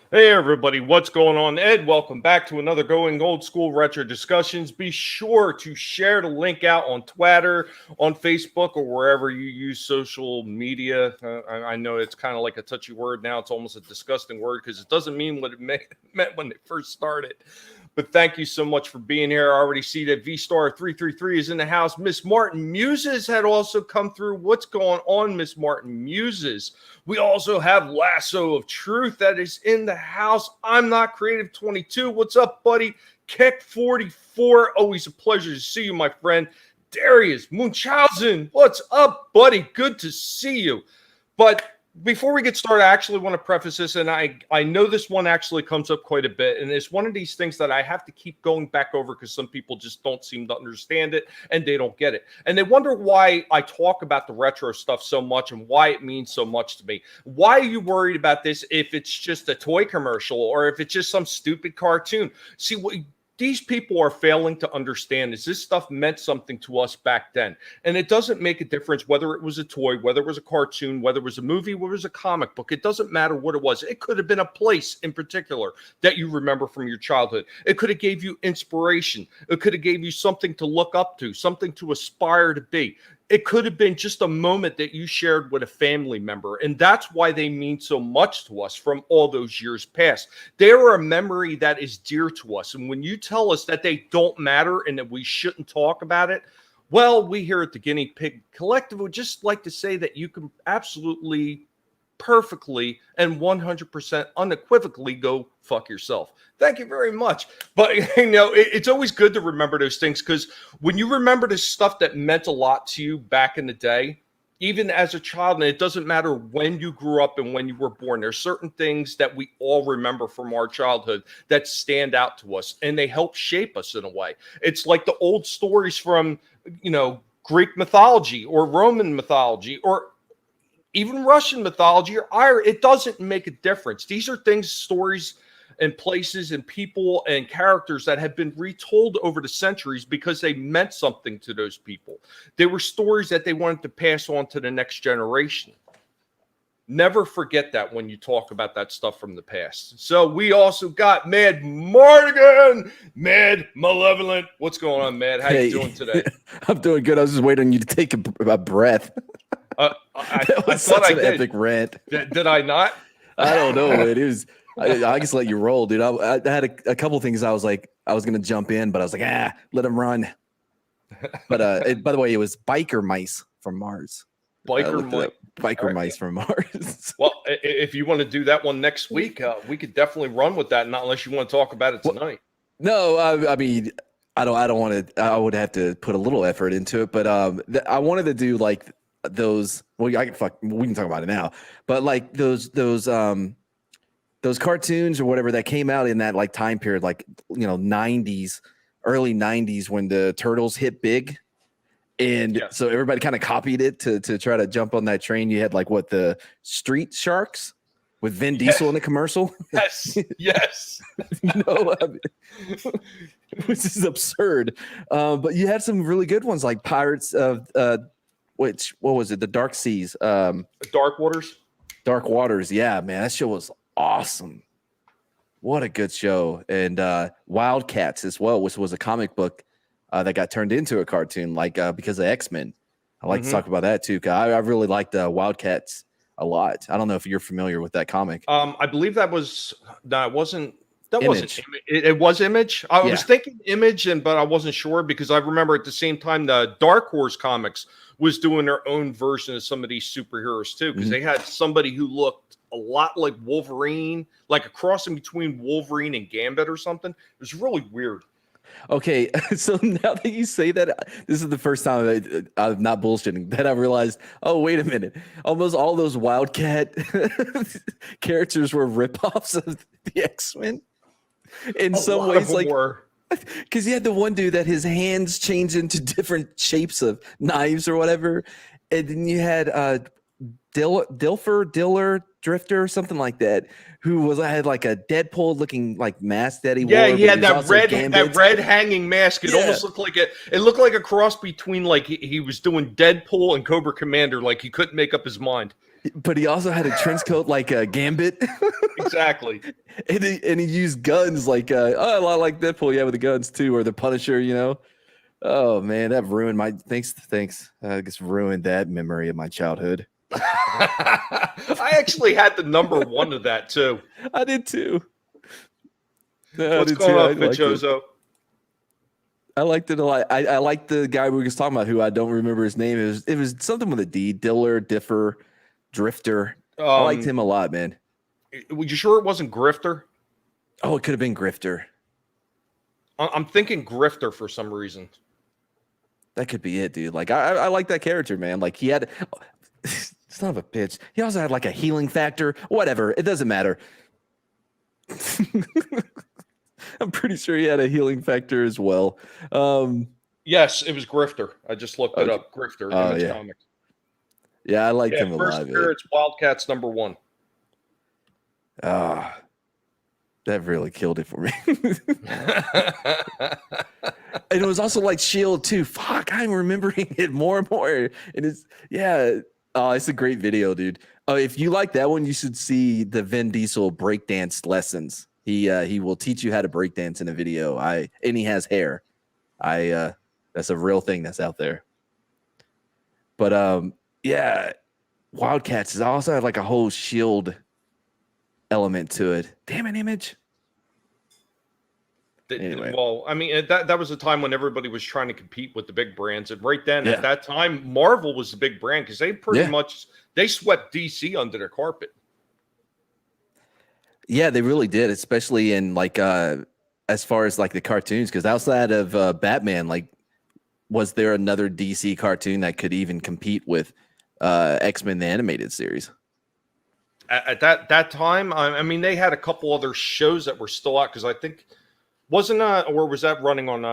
Hey everybody, what's going on? Ed, welcome back to another Going Old School Retro Discussions. Be sure to share the link out on Twitter, on Facebook, or wherever you use social media. I know it's kind of like a touchy word now. It's almost a disgusting word because it doesn't mean what it meant when it first started. But thank you so much for being here. I already see that V-Star333 is in the house. Miss Martin Muses had also come through. What's going on, Miss Martin Muses? We also have Lasso of Truth that is in the house. I'm Not Creative 22. What's up, buddy? Keck 44. Always a pleasure to see you, my friend. Darius Munchausen. What's up, buddy? Good to see you. But before we get started, I actually want to preface this, and I know this one actually comes up quite a bit, and it's one of these things that I have to keep going back over because some people just don't seem to understand it, and they don't get it. And they wonder why I talk about the retro stuff so much and why it means so much to me. Why are you worried about this if it's just a toy commercial or if it's just some stupid cartoon? See, what these people are failing to understand is this stuff meant something to us back then. And it doesn't make a difference whether it was a toy, whether it was a cartoon, whether it was a movie, whether it was a comic book. It doesn't matter what it was. It could have been a place in particular that you remember from your childhood. It could have gave you inspiration. It could have gave you something to look up to, something to aspire to be. It could have been just a moment that you shared with a family member. And that's why they mean so much to us from all those years past. They are a memory that is dear to us. And when you tell us that they don't matter and that we shouldn't talk about it, well, we here at the Guinea Pig Collective would just like to say that you can absolutely, perfectly, and 100% unequivocally go fuck yourself. Thank you very much. But, it's always good to remember those things because when you remember the stuff that meant a lot to you back in the day, even as a child, and it doesn't matter when you grew up and when you were born, there's certain things that we all remember from our childhood that stand out to us, and they help shape us in a way. It's like the old stories from, Greek mythology or Roman mythology or even Russian mythology or Irish. It doesn't make a difference. These are things, stories, and places and people and characters that have been retold over the centuries because they meant something to those people. They were stories that they wanted to pass on to the next generation. Never forget that when you talk about that stuff from the past. So we also got Mad Mardigan, Mad Malevolent. What's going on, Mad? How you doing today? I'm doing good. I was just waiting on you to take a breath. I thought such an epic rant. Did I not? I don't know. It was. I just let you roll, dude. I had a couple things I was like, I was going to jump in, but I was like, let him run. But by the way, it was biker mice from Mars. Biker mice from Mars. Well, if you want to do that one next week, we could definitely run with that. Not unless you want to talk about it tonight. No, I mean, I don't want to. I would have to put a little effort into it, but I wanted to do like those. Well, we can talk about it now, but like those cartoons or whatever that came out in that like time period, like 90s, early 90s when the Turtles hit big. And so everybody kind of copied it to try to jump on that train. You had like the Street Sharks with Vin Diesel in the commercial. Yes. Which is absurd. But you had some really good ones like Pirates of what was it? The Dark Seas. Dark Waters. Dark Waters. Yeah, man, that show was awesome. What a good show. And Wildcats as well, which was a comic book that got turned into a cartoon, because of X-Men. I like to talk about that too. I really liked Wildcats a lot. I don't know if you're familiar with that comic. I believe that was it wasn't. Image. It was Image. I was thinking Image, but I wasn't sure because I remember at the same time the Dark Horse Comics was doing their own version of some of these superheroes too, because they had somebody who looked a lot like Wolverine, like a crossing between Wolverine and Gambit or something. It was really weird. Okay, so now that you say that, this is the first time I'm not bullshitting, that I realized, oh, wait a minute. Almost all those Wildcat characters were ripoffs of the X-Men. In some ways, like, because you had the one dude that his hands changed into different shapes of knives or whatever. And then you had Diller, Drifter, or something like that, who had like a Deadpool looking like mask that he wore. Yeah, he had that red hanging mask. It almost looked like it looked like a cross between like he was doing Deadpool and Cobra Commander, like he couldn't make up his mind. But he also had a trench coat like a Gambit. Exactly. And he used guns like a lot like Deadpool, yeah, with the guns too, or the Punisher, you know. Oh man, that ruined my thanks. I guess ruined that memory of my childhood. I actually had the number one of that too. I did too. What's going on, Fichozo? I liked it a lot. I liked the guy we were just talking about, who I don't remember his name. It was something with a D. Drifter. I liked him a lot, man. Were you sure it wasn't Grifter? Oh, it could have been Grifter. I'm thinking Grifter for some reason. That could be it, dude. Like I like that character, man. Like he had son of a bitch. He also had like a healing factor. Whatever. It doesn't matter. I'm pretty sure he had a healing factor as well. Yes, it was Grifter. I just looked it up. Grifter, Image Comics. Yeah, I liked him a lot. First appearance, Wildcats number 1. That really killed it for me. And it was also like Shield too. Fuck, I'm remembering it more and more. And it's it's a great video, dude. If you like that one, you should see the Vin Diesel breakdance lessons. He will teach you how to breakdance in a video. And he has hair. That's a real thing that's out there. But Wildcats is also had like a whole Shield element to it. Damn it, Image. Anyway. Well, I mean, that was a time when everybody was trying to compete with the big brands, and right then at that time, Marvel was the big brand because they pretty much swept DC under the carpet. Yeah, they really did, especially in like as far as like the cartoons. Because outside of Batman, like, was there another DC cartoon that could even compete with X-Men the animated series? At that time, I mean, they had a couple other shows that were still out because I think. Wasn't or was that running on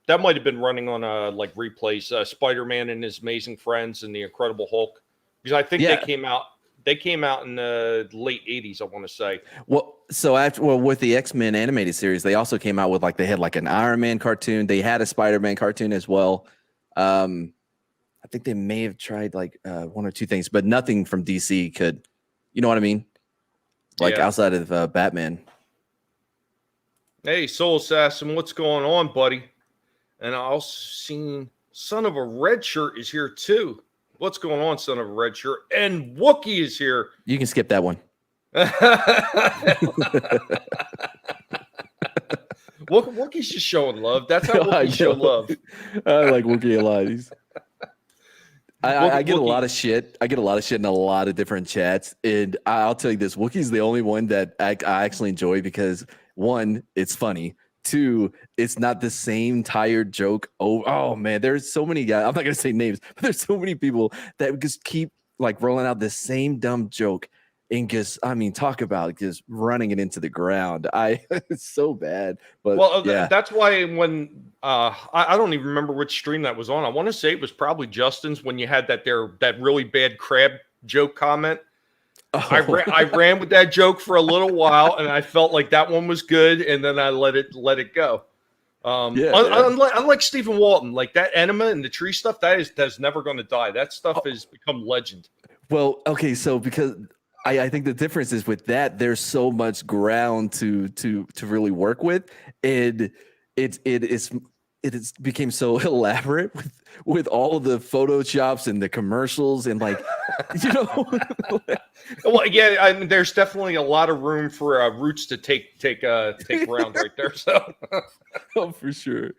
that might have been running on like replays, Spider-Man and His Amazing Friends and the Incredible Hulk, because I think they came out in the late 80s, I want to say. Well, so with the X-Men animated series, they also came out with they had like an Iron Man cartoon, they had a Spider-Man cartoon as well. I think they may have tried like one or two things, but nothing from DC could, you know what I mean? Like outside of Batman. Hey, Soul Assassin, what's going on, buddy? And I also seen Son of a Red Shirt is here too. What's going on, Son of a Red Shirt? And Wookie is here. You can skip that one. Wookie's just showing love. That's how Wookiees show love. I like Wookie a lot. I get a lot of shit. I get a lot of shit in a lot of different chats. And I'll tell you this, Wookie's the only one that I actually enjoy because, one, it's funny. Two, it's not the same tired joke. Oh man, there's so many guys. I'm not gonna say names, but there's so many people that just keep like rolling out the same dumb joke and just, talk about just running it into the ground. It's so bad. But that's why when I don't even remember which stream that was on. I want to say it was probably Justin's when you had that really bad crab joke comment. Oh. I ran with that joke for a little while, and I felt like that one was good, and then I let it go. Unlike Stephen Walton, like that enema and the tree stuff, that's never going to die. That stuff has become legend. Well, okay, so because I think the difference is with that, there's so much ground to really work with, and it became so elaborate with all of the photoshops and the commercials and like, you know. Well, yeah, I mean, there's definitely a lot of room for Roots to take ground right there. So, oh, for sure.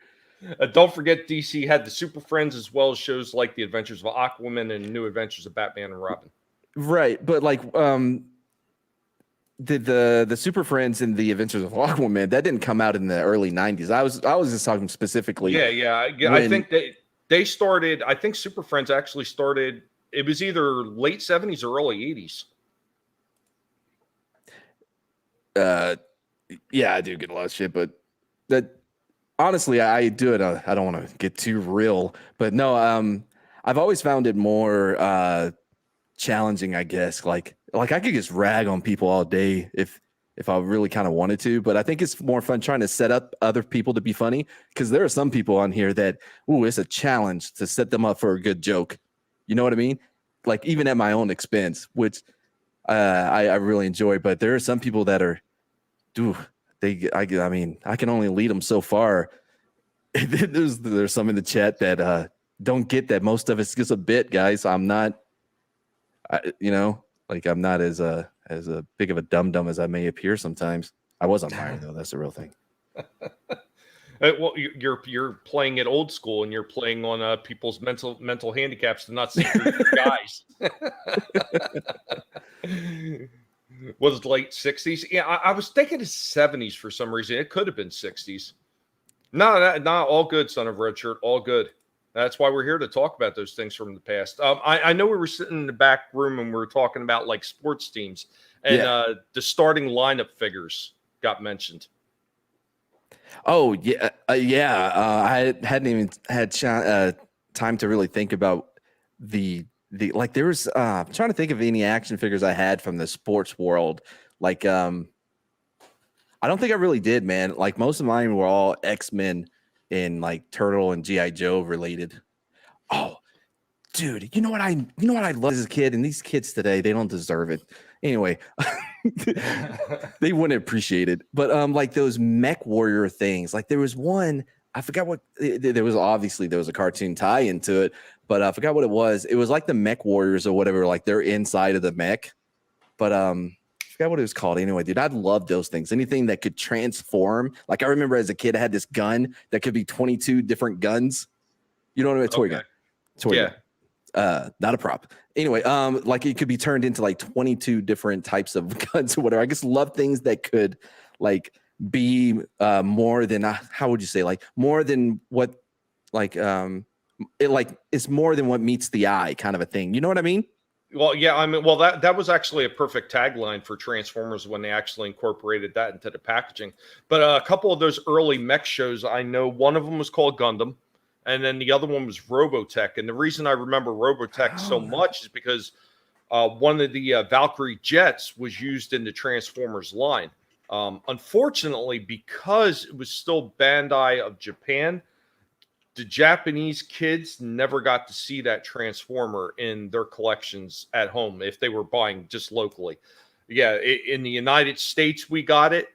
Don't forget, DC had the Super Friends as well as shows like The Adventures of Aquaman and New Adventures of Batman and Robin. Right, but like the Super Friends and the Adventures of Aquaman, that didn't come out in the early 90s. I was just talking specifically. I think they started. I think Super Friends actually started. It was either late 70s or early 80s. I do get a lot of shit, but that honestly, I do it. I don't want to get too real, but no. I've always found it more challenging, I guess. Like I could just rag on people all day if I really kind of wanted to, but I think it's more fun trying to set up other people to be funny, because there are some people on here that, it's a challenge to set them up for a good joke. You know what I mean? like even at my own expense, which I really enjoy. But there are some people that are, dude, I mean, I can only lead them so far. There's some in the chat that don't get that most of it's just a bit, guys. I'm not, like I'm not as a big of a dum as I may appear sometimes. I was on fire though. That's the real thing. Well, you're playing it old school, and you're playing on people's mental handicaps to not see through your guys. Was it late 60s? Yeah, I was thinking it's 70s for some reason. It could have been 60s. No, not all good, son of red shirt. All good. That's why we're here to talk about those things from the past. I know we were sitting in the back room and we were talking about like sports teams, and the starting lineup figures got mentioned. Oh yeah, I hadn't even had time to really think about the like. There was I'm trying to think of any action figures I had from the sports world. Like I don't think I really did, man. Like most of mine were all X-Men and like Turtle and GI Joe related. Oh, dude, you know what I loved as a kid, and these kids today, they don't deserve it. Anyway, they wouldn't appreciate it. But like those Mech Warrior things, like there was one, I forgot what there was. Obviously there was a cartoon tie into it, but I forgot what it was. It was like the Mech Warriors or whatever, like they're inside of the mech. But I forgot what it was called. Anyway, dude, I'd love those things. Anything that could transform. Like I remember as a kid, I had this gun that could be 22 different guns. You know what I mean? Toy gun. Toy gun. Not a prop. Anyway, like it could be turned into like 22 different types of guns or whatever. I just love things that could like be more than how would you say, like more than what, like it's more than what meets the eye kind of a thing. You know what I mean? Well, yeah, I mean, well, that was actually a perfect tagline for Transformers when they actually incorporated that into the packaging. But a couple of those early mech shows, I know one of them was called Gundam, and then the other one was Robotech. And the reason I remember Robotech so much is because one of the Valkyrie jets was used in the Transformers line. Unfortunately, because it was still Bandai of Japan, the Japanese kids never got to see that Transformer in their collections at home if they were buying just locally. Yeah, in the United States, we got it,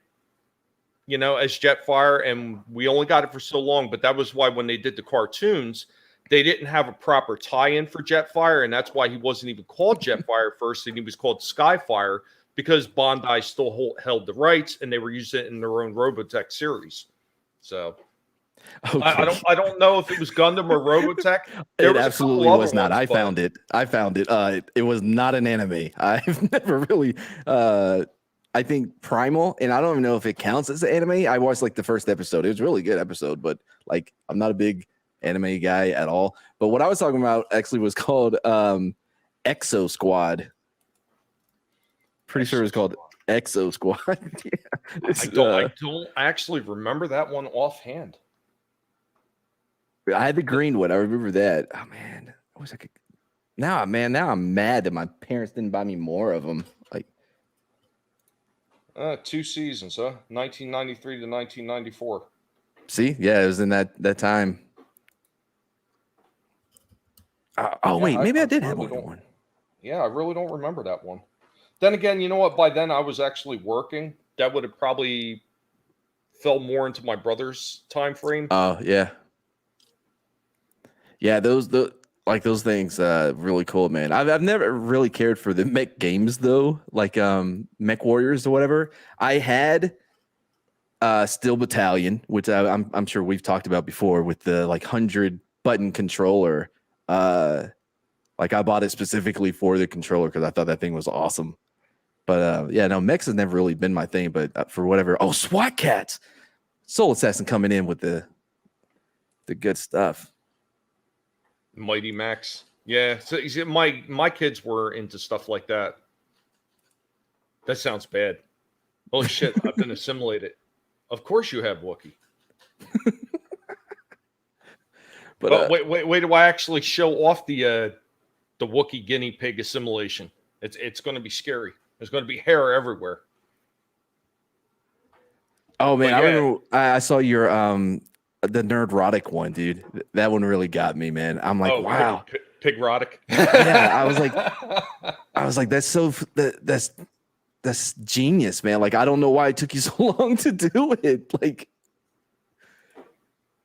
as Jetfire, and we only got it for so long. But that was why when they did the cartoons, they didn't have a proper tie-in for Jetfire, and that's why he wasn't even called Jetfire first, and he was called Skyfire because Bandai still held the rights, and they were using it in their own Robotech series. So. Okay. I don't know if it was Gundam or Robotech. It absolutely was not. I found it. It was not an anime. I've never really I think Primal, and I don't even know if it counts as an anime. I watched like the first episode. It was a really good episode, but like I'm not a big anime guy at all. But what I was talking about actually was called Exo Squad. Pretty sure it was called Exo Squad. Yeah. I don't actually remember that one offhand. I had the green one. I remember that. Oh man, I was like, now I'm mad that my parents didn't buy me more of them. Like, 2 seasons, huh? 1993 to 1994. See, yeah, it was in that time. Wait, maybe I did have one. Yeah, I really don't remember that one. Then again, you know what? By then I was actually working. That would have probably fell more into my brother's time frame. Oh yeah. Yeah, those things really cool, man. I've never really cared for the mech games though, like Mech Warriors or whatever. I had Steel Battalion, which I'm sure we've talked about before, with the like 100 button controller. Like I bought it specifically for the controller because I thought that thing was awesome. But yeah, no, mechs has never really been my thing. But for whatever, SWAT Cats, Soul Assassin coming in with the good stuff. Mighty Max. Yeah, so my kids were into stuff like that. That sounds bad. Holy shit, I've been assimilated. Of course you have, Wookiee. But wait do I actually show off the Wookiee guinea pig assimilation. It's going to be scary. There's going to be hair everywhere. Oh man, I remember I saw your the Nerdrotic one, dude. That one really got me, man. I'm like, wow. Pigrotic. Yeah, I was like, that's genius, man. Like, I don't know why it took you so long to do it. Like,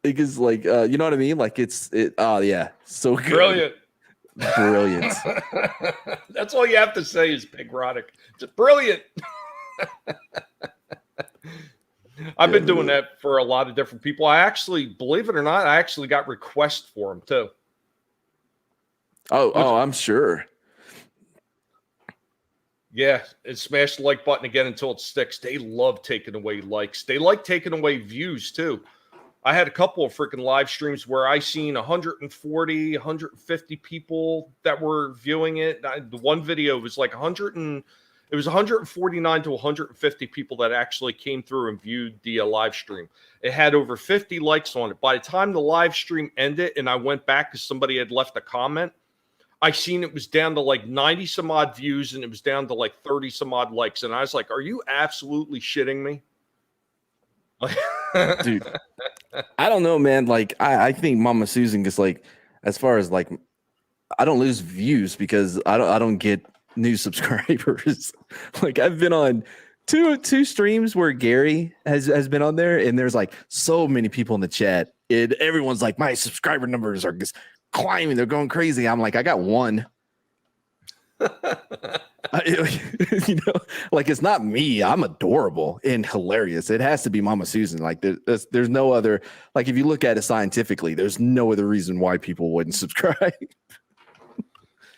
because like, you know what I mean? Like, oh yeah, so good. Brilliant. That's all you have to say is Pigrotic. It's brilliant. I've been doing that for a lot of different people. I actually, believe it or not, I actually got requests for them too. Oh, I'm sure. Yeah, and smash the like button again until it sticks. They love taking away likes. They like taking away views too. I had a couple of freaking live streams where I seen 140, 150 people that were viewing it. The one video was like 149 to 150 people that actually came through and viewed the live stream. It had over 50 likes on it. By the time the live stream ended and I went back because somebody had left a comment, I seen it was down to like 90 some odd views and it was down to like 30 some odd likes. And I was like, are you absolutely shitting me? Dude, I don't know, man. Like, I think Mama Susan gets like, as far as like, I don't lose views because I don't get new subscribers. Like, I've been on two streams where Gary has been on there, and there's like so many people in the chat. Everyone's like, my subscriber numbers are just climbing, they're going crazy. I'm like, I got one. You know, like, it's not me. I'm adorable and hilarious. It has to be Mama Susan. Like, there's no other, like, if you look at it scientifically, there's no other reason why people wouldn't subscribe.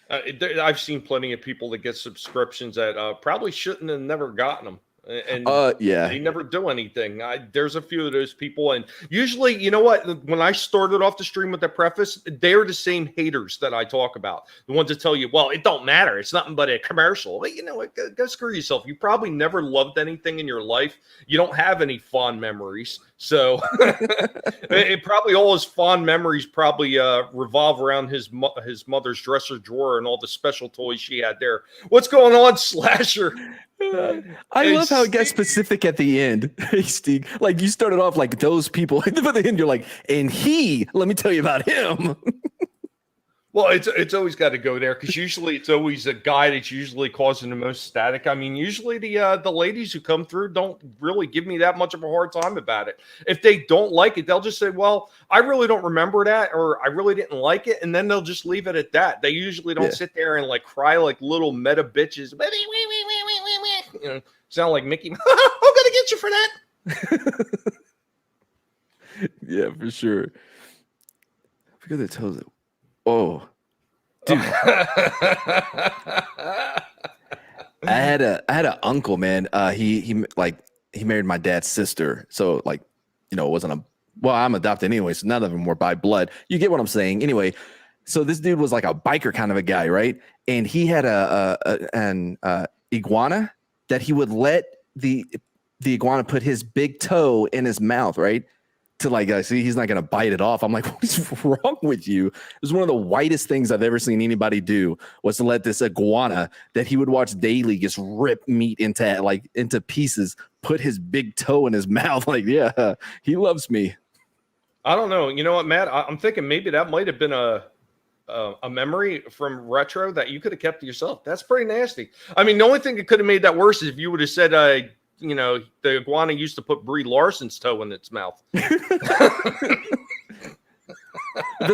I've seen plenty of people that get subscriptions that probably shouldn't have never gotten them. And yeah, they never do anything. There's a few of those people, and usually, you know what? When I started off the stream with the preface, they're the same haters that I talk about. The ones that tell you, "Well, it don't matter. It's nothing but a commercial." But you know what? Go screw yourself. You probably never loved anything in your life. You don't have any fond memories, so it probably all his fond memories probably revolve around his mother's dresser drawer and all the special toys she had there. What's going on, Slasher? I love how it gets specific at the end. Hey, Steve, like, you started off like those people, but at the end you're like, and let me tell you about him. Well, it's always got to go there because usually it's always a guy that's usually causing the most static. I mean, usually the ladies who come through don't really give me that much of a hard time about it. If they don't like it, they'll just say, "Well, I really don't remember that," or "I really didn't like it," and then they'll just leave it at that. They usually don't sit there and like cry like little meta bitches. You know, sound like Mickey. I'm gonna get you for that. Yeah, for sure. I forget the toes. Oh, dude. I had an uncle, man. He married my dad's sister. So, like, you know, it wasn't I'm adopted anyway, so none of them were by blood. You get what I'm saying? Anyway, so this dude was like a biker kind of a guy, right? And he had an iguana that he would let the iguana put his big toe in his mouth, right? To like, see, he's not going to bite it off. I'm like, what is wrong with you? It was one of the whitest things I've ever seen anybody do, was to let this iguana that he would watch daily just rip meat into pieces, put his big toe in his mouth. Like, yeah, he loves me. I don't know. You know what, Matt? I'm thinking maybe that might have been a memory from Retro that you could have kept to yourself. That's pretty nasty. I mean, the only thing that could have made that worse is if you would have said, you know, the iguana used to put Brie Larson's toe in its mouth. That's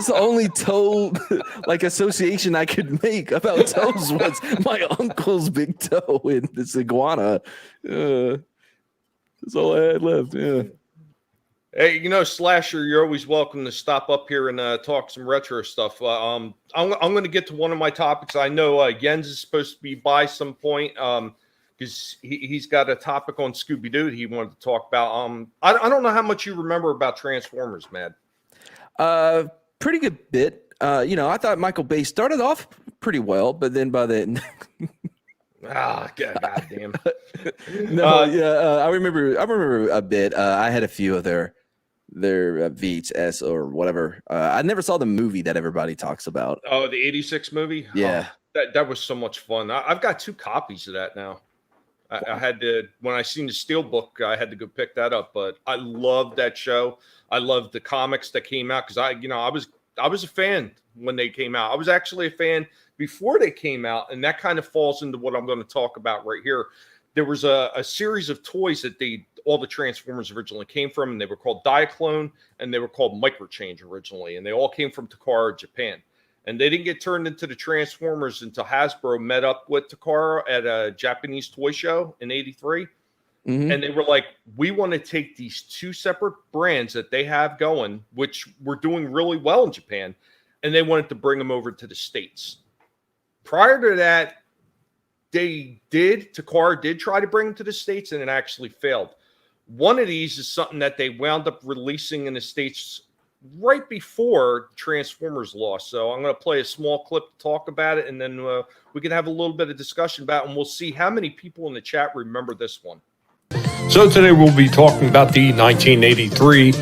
the only toe like association I could make about toes was my uncle's big toe in this iguana. That's all I had left. Yeah. Hey, you know, Slasher, you're always welcome to stop up here and talk some retro stuff. I'm going to get to one of my topics. I know Jens is supposed to be by some point. Because he's got a topic on Scooby-Doo he wanted to talk about. I don't know how much you remember about Transformers, man. Pretty good bit. You know, I thought Michael Bay started off pretty well, but then by the God damn. I remember a bit. I had a few of their VHS or whatever. I never saw the movie that everybody talks about. Oh, the 86 movie? Yeah. That was so much fun. I've got 2 copies of that now. I had to, when I seen the Steelbook, I had to go pick that up. But I loved that show. I loved the comics that came out because I was I was a fan when they came out. I was actually a fan before they came out, and that kind of falls into what I'm going to talk about right here. There was a series of toys that all the Transformers originally came from, and they were called Diaclone, and they were called Microchange originally, and they all came from Takara, Japan. And they didn't get turned into the Transformers until Hasbro met up with Takara at a Japanese toy show in '83. Mm-hmm. And they were like, we want to take these two separate brands that they have going, which were doing really well in Japan, and they wanted to bring them over to the States. Prior to that, Takara did try to bring them to the States, and it actually failed. One of these is something that they wound up releasing in the States right before Transformers lost. So I'm going to play a small clip to talk about it, and then we can have a little bit of discussion about it, and we'll see how many people in the chat remember this one. So today we'll be talking about the 1983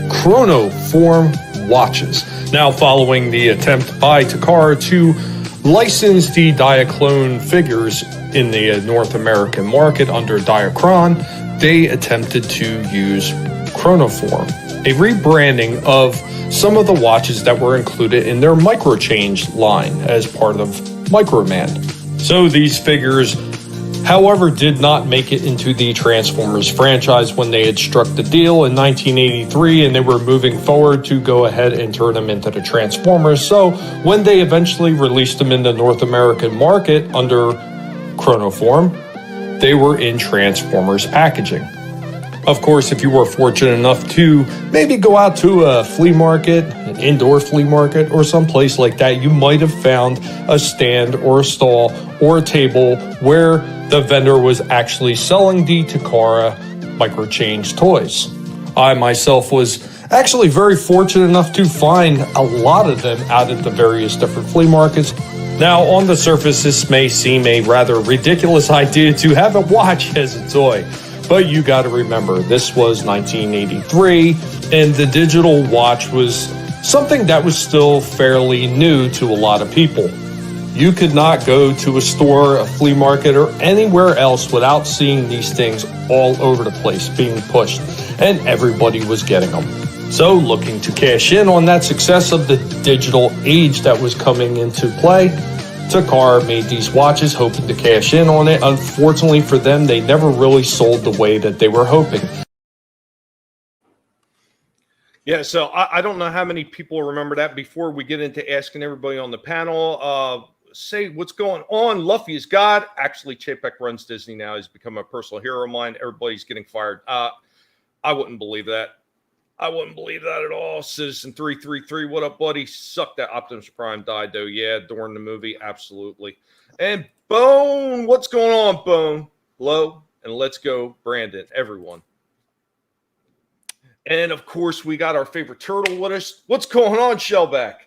Chronoform watches. Now, following the attempt by Takara to license the Diaclone figures in the North American market under Diachron, they attempted to use Chronoform, a rebranding of some of the watches that were included in their Microchange line as part of Microman. So these figures, however, did not make it into the Transformers franchise when they had struck the deal in 1983, and they were moving forward to go ahead and turn them into the Transformers. So when they eventually released them in the North American market under Chronoform, they were in Transformers packaging. Of course, if you were fortunate enough to maybe go out to a flea market, an indoor flea market, or someplace like that, you might have found a stand or a stall or a table where the vendor was actually selling the Takara Microchange toys. I myself was actually very fortunate enough to find a lot of them out at the various different flea markets. Now, on the surface, this may seem a rather ridiculous idea to have a watch as a toy. But you got to remember, this was 1983, and the digital watch was something that was still fairly new to a lot of people. You could not go to a store, a flea market, or anywhere else without seeing these things all over the place being pushed, and everybody was getting them. So, looking to cash in on that success of the digital age that was coming into play, Takara made these watches hoping to cash in on it. Unfortunately for them, they never really sold the way that they were hoping. Yeah, so I don't know how many people remember that. Before we get into asking everybody on the panel, say what's going on. Luffy is God. Actually, Chapek runs Disney now. He's become a personal hero of mine. Everybody's getting fired. I wouldn't believe that. I wouldn't believe that at all. Citizen 333, what up, buddy? Suck that Optimus Prime died, though. Yeah, during the movie, absolutely. And Bone, what's going on, Bone? Hello, and let's go, Brandon, everyone. And, of course, we got our favorite turtle with us. What's going on, Shellback?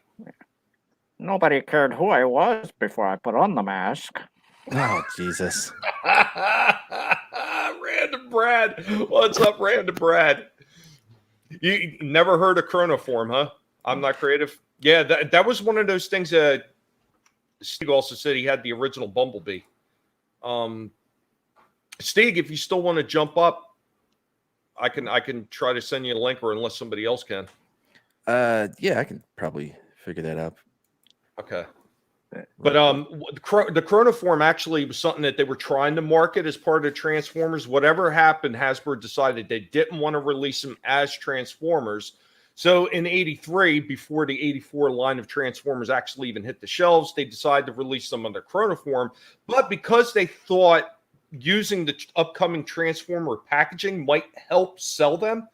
Nobody cared who I was before I put on the mask. Oh, Jesus. Random Brad. What's up, Random Brad? You never heard of Chronoform, huh? I'm not creative. Yeah, that was one of those things that Steve also said he had the original Bumblebee. Steve, if you still want to jump up, I can try to send you a link, or unless somebody else can. Yeah, I can probably figure that out. Okay. But the Chronoform actually was something that they were trying to market as part of Transformers. Whatever happened, Hasbro decided they didn't want to release them as Transformers. So in '83, before the '84 line of Transformers actually even hit the shelves, they decided to release them under Chronoform. But because they thought using the upcoming Transformer packaging might help sell them,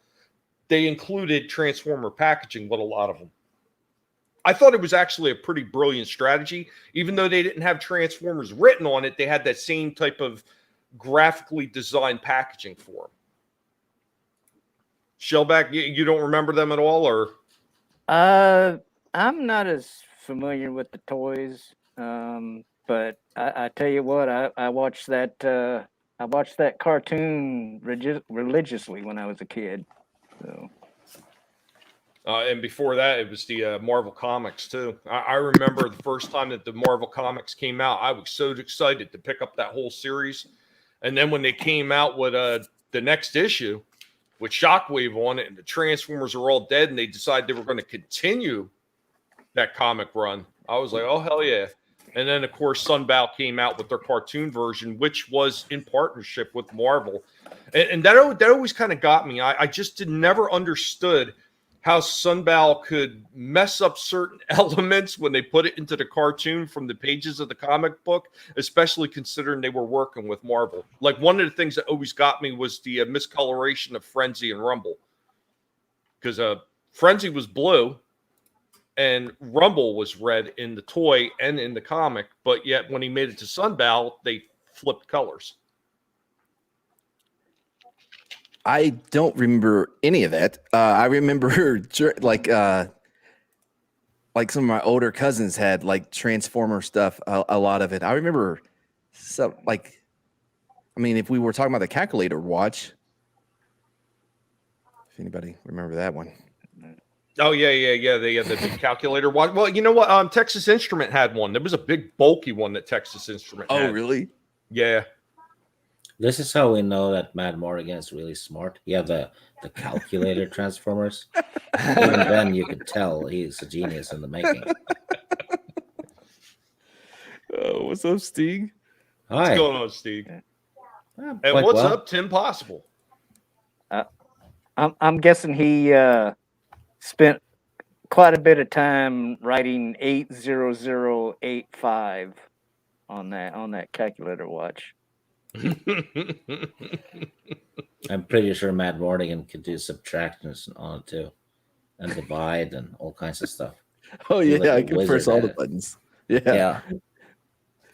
they included Transformer packaging with a lot of them. I thought it was actually a pretty brilliant strategy. Even though they didn't have Transformers written on it, they had that same type of graphically designed packaging for them. Shellback, you don't remember them at all, or? I'm not as familiar with the toys, but I tell you what, I watched that cartoon religiously when I was a kid. So. And before that, it was the Marvel Comics, too. I remember the first time that the Marvel Comics came out, I was so excited to pick up that whole series. And then when they came out with the next issue with Shockwave on it, and the Transformers are all dead, and they decided they were going to continue that comic run. I was like, oh hell yeah! And then of course Sunbow came out with their cartoon version, which was in partnership with Marvel, and that always kind of got me. I just never understood how Sunbow could mess up certain elements when they put it into the cartoon from the pages of the comic book, especially considering they were working with Marvel. Like one of the things that always got me was the miscoloration of Frenzy and Rumble, because Frenzy was blue and Rumble was red in the toy and in the comic, but yet when he made it to Sunbow, they flipped colors. I don't remember any of that. I remember like some of my older cousins had like Transformer stuff. A lot of it. I remember some like, I mean, if we were talking about the calculator watch, if anybody remember that one. Oh yeah. They had the big calculator watch. Well, you know what? Texas Instrument had one. There was a big bulky one that Texas Instrument had. Oh, really? Yeah. This is how we know that Matt Morgan is really smart. You have the calculator transformers. Even then, you could tell he's a genius in the making. Oh, what's up, Steve? Hi. What's going on, Steve? And Quite what's well. up, Tim Possible? I'm guessing he spent quite a bit of time writing 80085 on that calculator watch. I'm pretty sure Matt Morgan could do subtractions on it too, and divide and all kinds of stuff. Oh He's yeah, like I a can wizard press all at the it. buttons. Yeah. Yeah.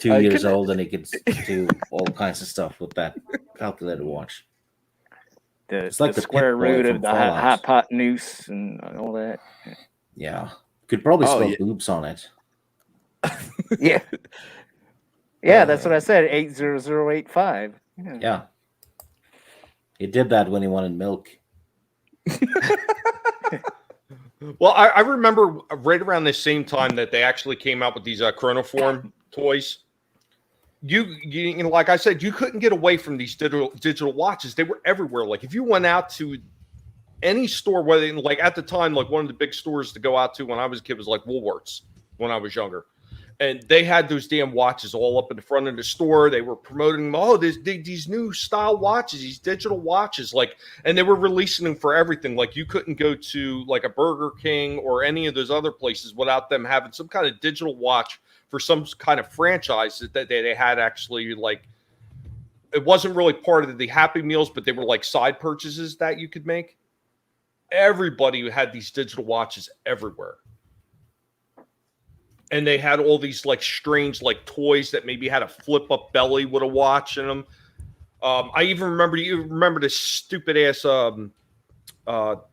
2 I years couldn't- old, and he could do all kinds of stuff with that calculator watch. It's like the the square Pip-Boy root from of the Fallout. hypotenuse and all that. Yeah. Could probably Oh, spell yeah. boobs on it. Yeah. Yeah, that's what I said. 80085. Yeah. He did that when he wanted milk. Well, I remember right around the same time that they actually came out with these Chronoform toys. You know, like I said, you couldn't get away from these digital watches. They were everywhere. Like if you went out to any store, whether like at the time, like one of the big stores to go out to when I was a kid was like Woolworths when I was younger. And they had those damn watches all up in the front of the store. They were promoting them. Oh, there's these new style watches, these digital watches, like, and they were releasing them for everything. Like, you couldn't go to like a Burger King or any of those other places without them having some kind of digital watch for some kind of franchise that they had actually like. It wasn't really part of the Happy Meals, but they were like side purchases that you could make. Everybody had these digital watches everywhere. And they had all these like strange like toys that maybe had a flip up belly with a watch in them. I even remember this stupid ass what are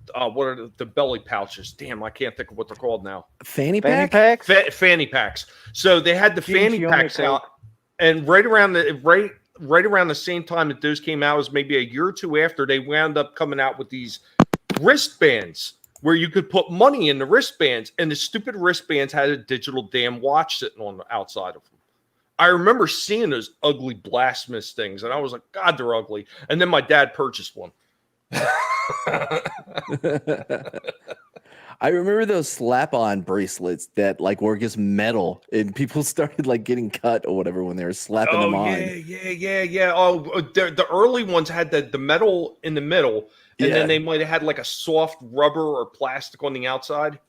the belly pouches? Damn, I can't think of what they're called now. Fanny Fanny pack? packs? Fanny packs. So they had the fanny packs out, and right around the same time that those came out was maybe a year or two after, they wound up coming out with these wristbands where you could put money in the wristbands, and the stupid wristbands had a digital damn watch sitting on the outside of them. I remember seeing those ugly blasphemous things, and I was like, God, they're ugly. And then my dad purchased one. I remember those slap-on bracelets that like were just metal, and people started like getting cut or whatever when they were slapping them on. Yeah. Oh, the early ones had the metal in the middle, and then they might have had like a soft rubber or plastic on the outside.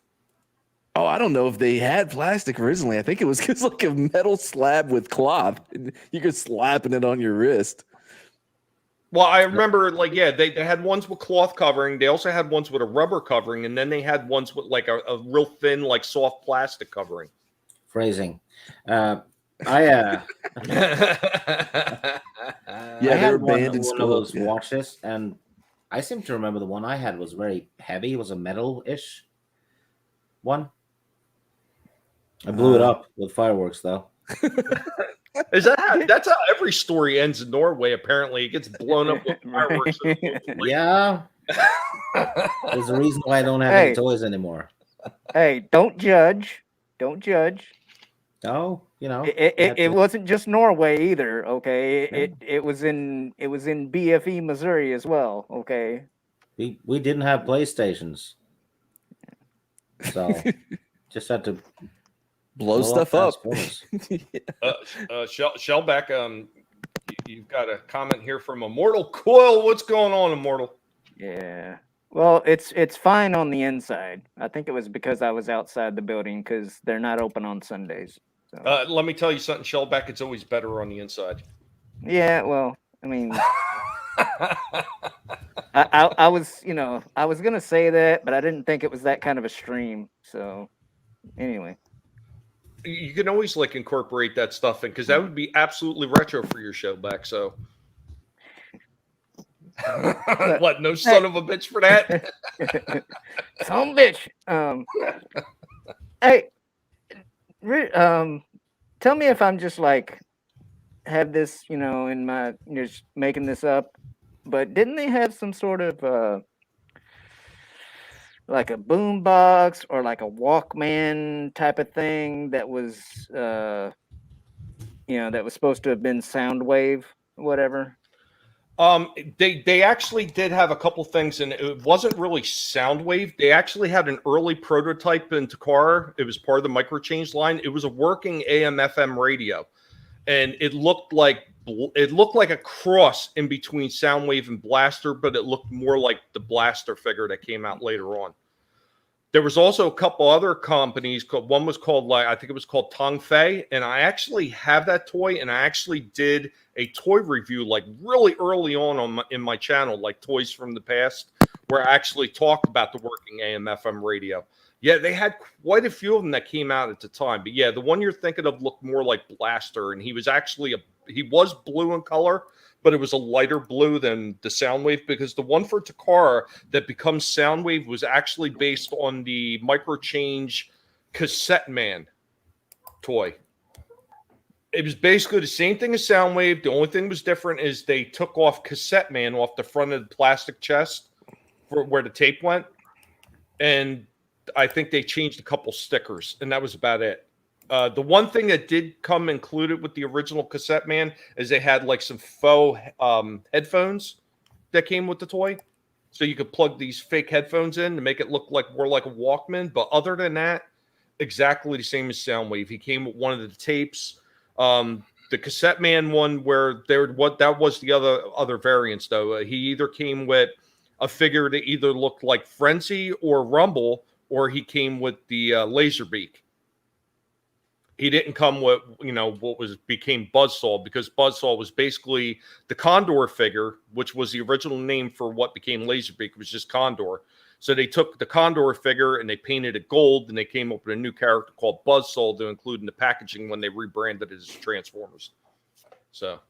Oh, I don't know if they had plastic originally. I think it was just like a metal slab with cloth. And you could slapping it on your wrist. Well, I remember, like, yeah, they had ones with cloth covering. They also had ones with a rubber covering, and then they had ones with like a real thin, like soft plastic covering. Phrasing. Yeah, I they had were one banned in of school. those Yeah. watches, and I seem to remember the one I had was very heavy. It was a metal-ish one. I blew it up with fireworks, though. Is that's how every story ends in Norway? Apparently, it gets blown up with fireworks. Yeah. There's a reason why I don't have any toys anymore. Hey, don't judge. Don't judge. No, you know. It wasn't just Norway either, okay? It was in BFE, Missouri as well, okay? We didn't have PlayStations. So Just had to blow stuff up. Shellback, you've got a comment here from Immortal Coil. What's going on, Immortal? Yeah. Well, it's fine on the inside. I think it was because I was outside the building because they're not open on Sundays. So. Let me tell you something, Shellback. It's always better on the inside. Yeah. Well, I mean, I was, I was gonna say that, but I didn't think it was that kind of a stream. So, anyway. You can always incorporate that stuff in because that would be absolutely retro for your show back. So, what? No son of a bitch for that. Son bitch. Hey, tell me if I'm just have this, in my just making this up, but didn't they have some sort of like a boom box or like a Walkman type of thing that was that was supposed to have been Soundwave, whatever? They actually did have a couple things, and it wasn't really Soundwave. They actually had an early prototype in Takara. It was part of the microchange line. It was a working AM/FM radio, and it looked like a cross in between Soundwave and Blaster, but it looked more like the Blaster figure that came out later on. There was also a couple other companies. One was called, I think it was called Tong Fei, and I actually have that toy, and I actually did a toy review really early on in my channel, Toys from the Past, where I actually talked about the working AM/FM radio. Yeah, they had quite a few of them that came out at the time, but yeah, the one you're thinking of looked more like Blaster, and he was actually he was blue in color, but it was a lighter blue than the Soundwave, because the one for Takara that becomes Soundwave was actually based on the microchange Cassette Man toy. It was basically the same thing as Soundwave. The only thing that was different is they took off Cassette Man off the front of the plastic chest for where the tape went, and I think they changed a couple stickers, and that was about it. The one thing that did come included with the original Cassette Man is they had some faux headphones that came with the toy. So you could plug these fake headphones in to make it look more like a Walkman. But other than that, exactly the same as Soundwave. He came with one of the tapes. The Cassette Man one that was the other variants though. He either came with a figure that either looked like Frenzy or Rumble, or he came with the Laserbeak. He didn't come with, what became Buzzsaw, because Buzzsaw was basically the Condor figure, which was the original name for what became Laserbeak. It was just Condor. So they took the Condor figure and they painted it gold, and they came up with a new character called Buzzsaw to include in the packaging when they rebranded it as Transformers. So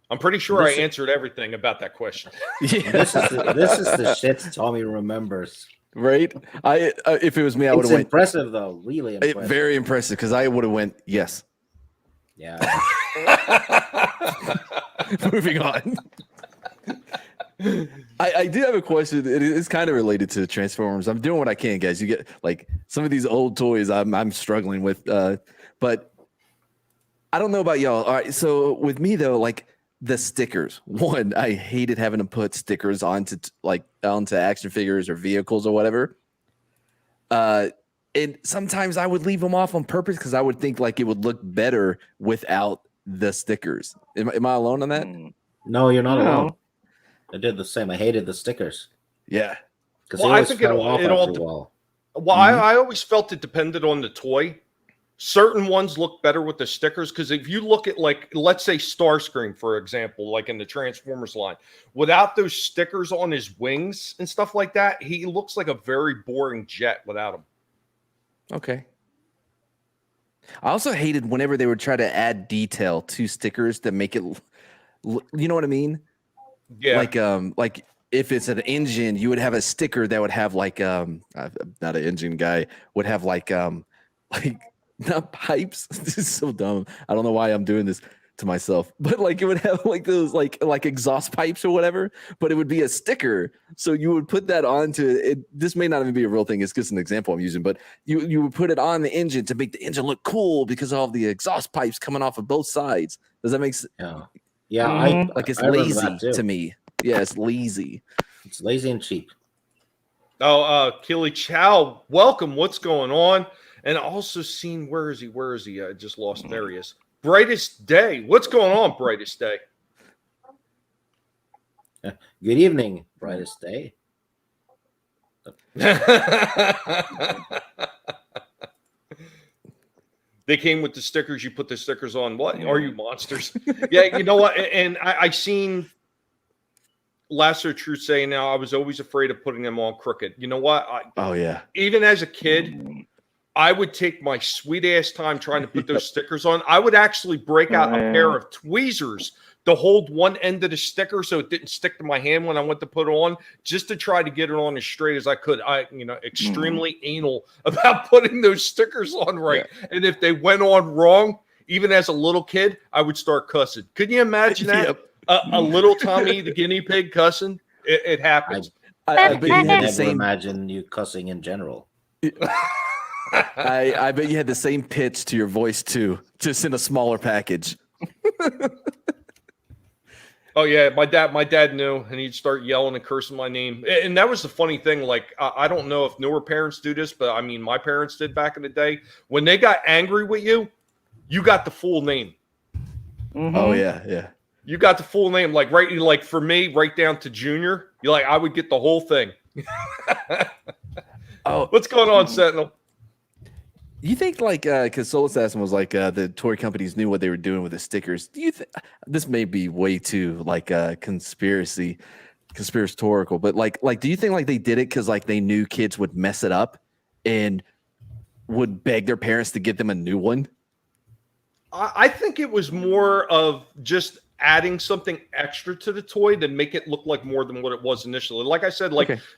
I'm pretty sure I answered everything about that question. Yeah. This is the shit Tommy remembers. Right? If it was me, I would have went. Impressive though, really impressive. Very impressive, because I would have went yes. Yeah. Moving on. I do have a question. It is kind of related to Transformers. I'm doing what I can, guys. You get some of these old toys I'm struggling with, but I don't know about y'all. All right, so with me though, the stickers. One, I hated having to put stickers onto action figures or vehicles or whatever. And sometimes I would leave them off on purpose because I would think it would look better without the stickers. Am I alone on that? No, you're not alone. I did the same. I hated the stickers. Yeah. Because I think it all after a while. Well, I always felt it depended on the toy. Certain ones look better with the stickers, because if you look at let's say Starscream, for example, in the Transformers line, without those stickers on his wings and stuff like that, he looks like a very boring jet without them. Okay. I also hated whenever they would try to add detail to stickers that make it, you know what I mean? Yeah. Like if it's an engine, you would have a sticker that would have I'm not an engine guy, would have not pipes. This is so dumb. I don't know why I'm doing this to myself, but it would have those exhaust pipes or whatever, but it would be a sticker. So you would put that onto it. This may not even be a real thing. It's just an example I'm using, but you would put it on the engine to make the engine look cool because of all the exhaust pipes coming off of both sides. Does that make sense? Yeah. It's lazy to me. Yeah, it's lazy. It's lazy and cheap. Oh, Keely Chow, welcome. What's going on? And also seen, where is he? Where is he? I just lost him. There he is. Brightest Day. What's going on, Brightest Day? Good evening, Brightest Day. They came with the stickers. You put the stickers on. What are you, monsters? Yeah, you know what? And I seen Lasso Truth saying now I was always afraid of putting them on crooked. You know what? Oh yeah. Even as a kid, I would take my sweet ass time trying to put those stickers on. I would actually break out a pair of tweezers to hold one end of the sticker so it didn't stick to my hand when I went to put it on, just to try to get it on as straight as I could. Extremely anal about putting those stickers on right. Yeah. And if they went on wrong, even as a little kid, I would start cussing. Could you imagine that? Yep. A little Tommy the guinea pig cussing? It happens. I bet you had the same. Imagine you cussing in general. I bet you had the same pitch to your voice too, just in a smaller package. Oh yeah, my dad knew, and he'd start yelling and cursing my name. And that was the funny thing. Like, I don't know if newer parents do this, but I mean, my parents did back in the day. When they got angry with you, you got the full name. Mm-hmm. Oh yeah. You got the full name, like for me, right down to Junior. You're like, I would get the whole thing. Oh, what's going on, Sentinel? You think because Soul Assassin was the toy companies knew what they were doing with the stickers? Do you think this may be way too conspiratorial, but do you think they did it because they knew kids would mess it up and would beg their parents to get them a new one? I think it was more of just adding something extra to the toy to make it look like more than what it was initially. Like I said,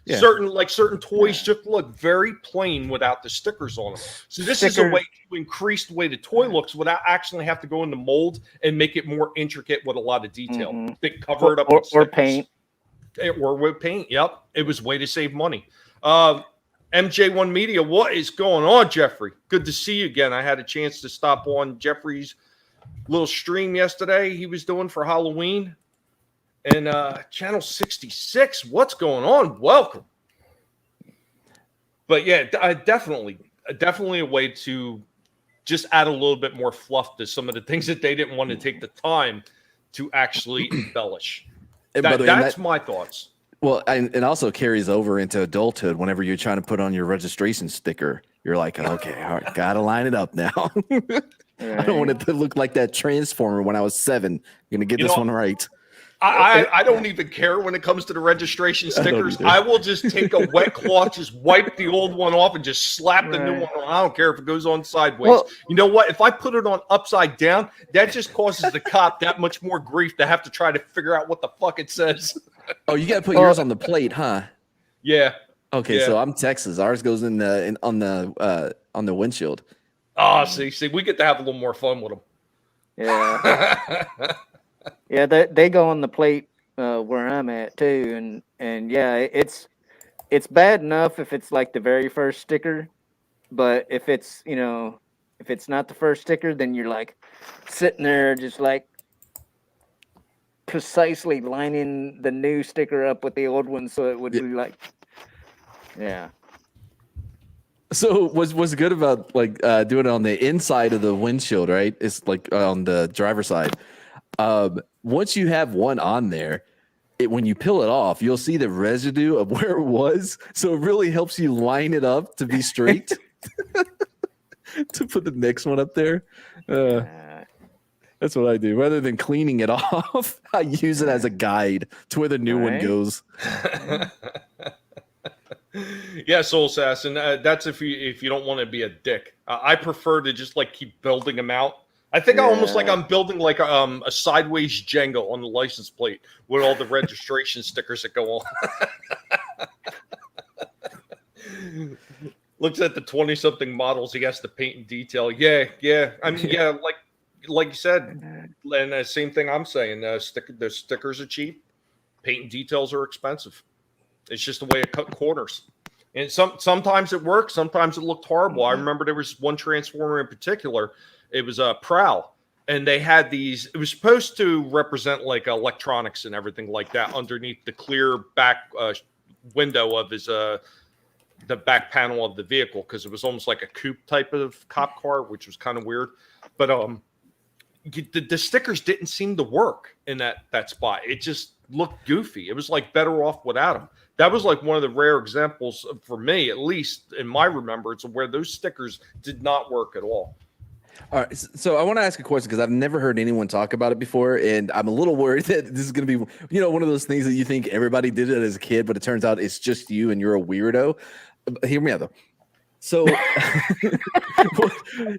certain toys just look very plain without the stickers on them. So this is a way to increase the way the toy looks without actually have to go in the mold and make it more intricate with a lot of detail. Mm-hmm. They cover it up or paint. Or with paint. Yep. It was a way to save money. MJ1 Media, what is going on, Jeffrey? Good to see you again. I had a chance to stop on Jeffrey's little stream yesterday he was doing for Halloween. And Channel 66, what's going on? Welcome. But yeah, definitely a way to just add a little bit more fluff to some of the things that they didn't want to take the time to actually embellish. That's my thoughts. Well, and also carries over into adulthood. Whenever you're trying to put on your registration sticker, you're like, okay, all right, gotta line it up now. I don't want it to look like that Transformer when I was 7. I'm gonna get this one right. I don't even care when it comes to the registration stickers. I will just take a wet cloth, just wipe the old one off, and just slap the new one on. I don't care if it goes on sideways. Well, you know what? If I put it on upside down, that just causes the cop that much more grief to have to try to figure out what the fuck it says. Oh, you got to put yours on the plate, huh? Yeah. Okay, so I'm Texas. Ours goes on the windshield. Oh, see, we get to have a little more fun with them. Yeah. Yeah, they go on the plate where I'm at too, and yeah, it's bad enough if it's like the very first sticker, but if it's not the first sticker, then you're like sitting there just like precisely lining the new sticker up with the old one, so it would be like, yeah. So what's good about doing it on the inside of the windshield, right? It's like on the driver's side. Once you have one on there, when you peel it off, you'll see the residue of where it was. So it really helps you line it up to be straight. To put the next one up there. That's what I do. Rather than cleaning it off, I use it as a guide to where the new one goes. Yeah, Soul Assassin. That's if you don't want to be a dick. I prefer to just keep building them out. I think I'm building a sideways Jenga on the license plate with all the registration stickers that go on. Looks at the 20-something models he has to paint and detail. Yeah. I mean, yeah, like you said, and the same thing I'm saying. The stickers are cheap. Paint and details are expensive. It's just a way to cut corners. And sometimes it works. Sometimes it looked horrible. I remember there was one Transformer in particular. It was a Prowl, and they had these. It was supposed to represent electronics and everything like that underneath the clear back window of his the back panel of the vehicle because it was almost like a coupe type of cop car, which was kind of weird. But the stickers didn't seem to work in that spot. It just looked goofy. It was like better off without them. That was like one of the rare examples for me, at least in my remembrance, of where those stickers did not work at all. All right, so I want to ask a question because I've never heard anyone talk about it before, and I'm a little worried that this is going to be, one of those things that you think everybody did it as a kid, but it turns out it's just you and you're a weirdo. Hear me out though. So,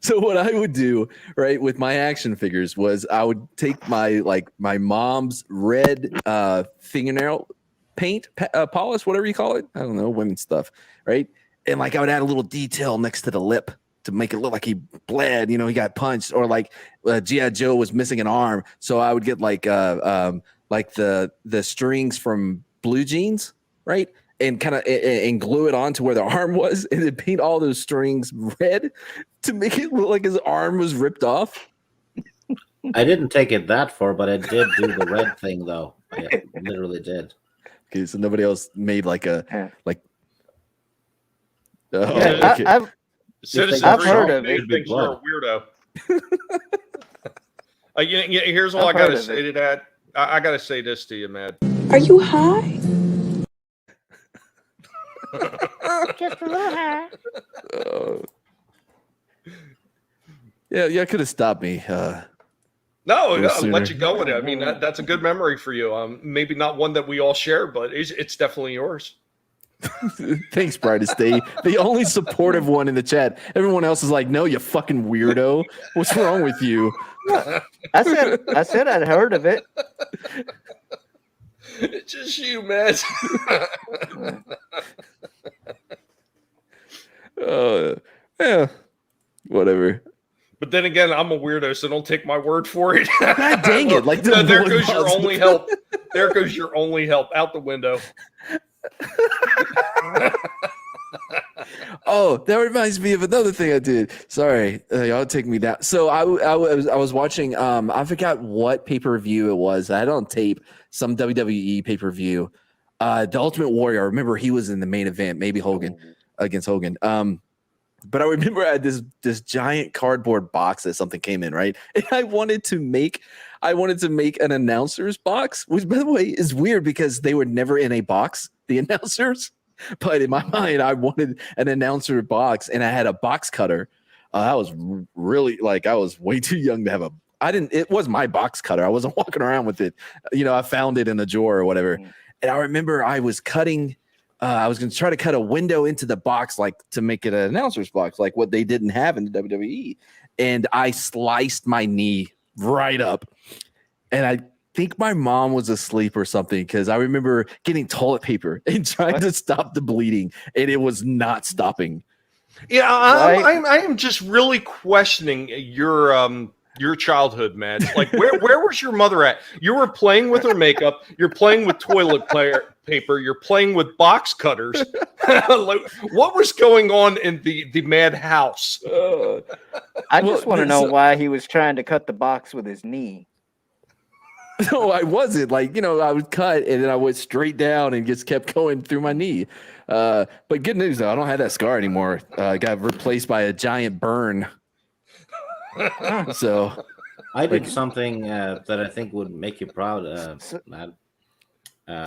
so what I would do, right, with my action figures was I would take my mom's red fingernail paint polish, whatever you call it. I don't know, women's stuff, right? And I would add a little detail next to the lip to make it look like he bled, he got punched, or G.I. Joe was missing an arm. So I would get the strings from blue jeans, right? And kind of and glue it on to where the arm was, and then paint all those strings red to make it look like his arm was ripped off. I didn't take it that far, but I did do the red thing though. I literally did. Okay, so nobody else made okay. I've heard of it. Thinks you're a weirdo. Here's all I gotta say to that. I gotta say this to you, man. Are you high? Just a little high. Yeah, could have stopped me. No, I'll let you go with it. I mean, that's a good memory for you. Maybe not one that we all share, but it's definitely yours. Thanks, Brightest Day. The only supportive one in the chat. Everyone else is like, no, you fucking weirdo. What's wrong with you? I said I'd heard of it. It's just you, man. Yeah, whatever. But then again, I'm a weirdo, so don't take my word for it. God dang it! There goes your only help. There goes your only help out the window. Oh, that reminds me of another thing I did. Sorry, y'all take me down. So I was watching. I forgot what pay-per-view it was. I had it on tape. Some WWE pay-per-view. The Ultimate Warrior. I remember he was in the main event. Maybe Hogan against Hogan. But I remember I had this giant cardboard box that something came in, right? And I wanted to make an announcer's box, which, by the way, is weird because they were never in a box, the announcers. But in my mind, I wanted an announcer box, and I had a box cutter. I was really I was way too young to have it was my box cutter. I wasn't walking around with it. I found it in a drawer or whatever. And I remember I was cutting. I was going to try to cut a window into the box, to make it an announcer's box, like what they didn't have in the WWE. And I sliced my knee right up. And I think my mom was asleep or something, because I remember getting toilet paper and trying to stop the bleeding, and it was not stopping. Yeah, I am just really questioning your childhood, man. Where was your mother at? You were playing with her makeup. You're playing with toilet paper. You're playing with box cutters. What was going on in the madhouse? I just want to know why he was trying to cut the box with his knee. No, I wasn't. I would cut and then I went straight down and just kept going through my knee. But good news, though, I don't have that scar anymore. I got replaced by a giant burn. So I did something that I think would make you proud, Matt.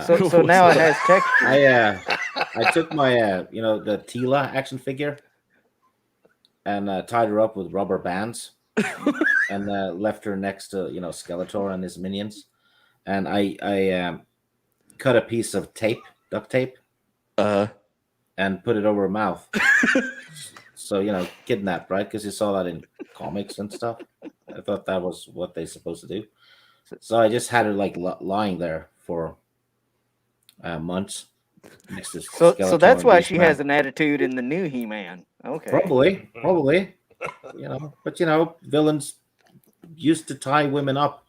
So now it has texture. I took my the Tila action figure and tied her up with rubber bands and left her next to Skeletor and his minions, and I cut a piece of duct tape, and put it over her mouth. So kidnapped, right? Because you saw that in comics and stuff. I thought that was what they're supposed to do. So I just had her lying there for months. Next to so that's why she has an attitude in the new He-Man. Okay, probably. But villains used to tie women up.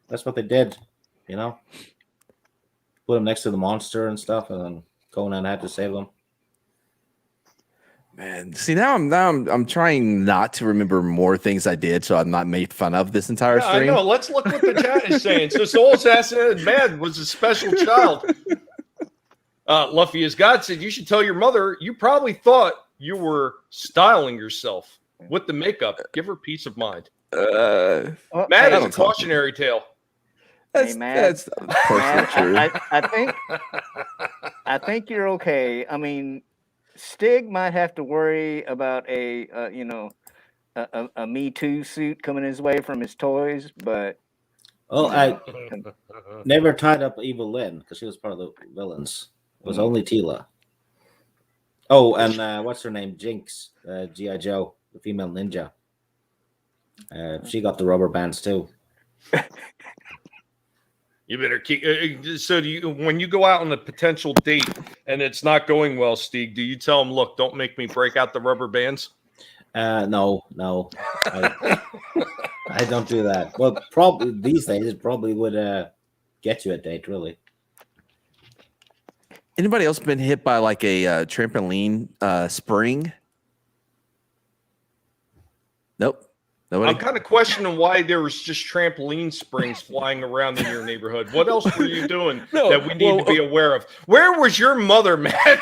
That's what they did. Put them next to the monster and stuff, and then Conan had to save them. Man, see now I'm trying not to remember more things I did, so I'm not made fun of this entire stream. I know. Let's look what the chat is saying. So Soul Assassin Man was a special child. Luffy as God said, you should tell your mother you probably thought you were styling yourself with the makeup. Give her peace of mind. Well, Matt hey, is a cautionary tale. That's partially Matt, true. I think you're okay. I mean, Stig might have to worry about a Me Too suit coming his way from his toys, but Oh, I never tied up Evil Lynn because she was part of the villains. It was only Tila. Oh, and what's her name? Jinx, G.I. Joe, the female ninja. She got the rubber bands too. You better keep. So, when you go out on a potential date and it's not going well, Steve, do you tell them, "Look, don't make me break out the rubber bands"? No, I don't do that. Well, probably these days it probably would get you a date, really. Anybody else been hit by like a trampoline spring? Nope. Nobody? I'm kind of questioning why there was just trampoline springs flying around in your neighborhood. What else were you doing that we need to be aware of? Where was your mother, Matt?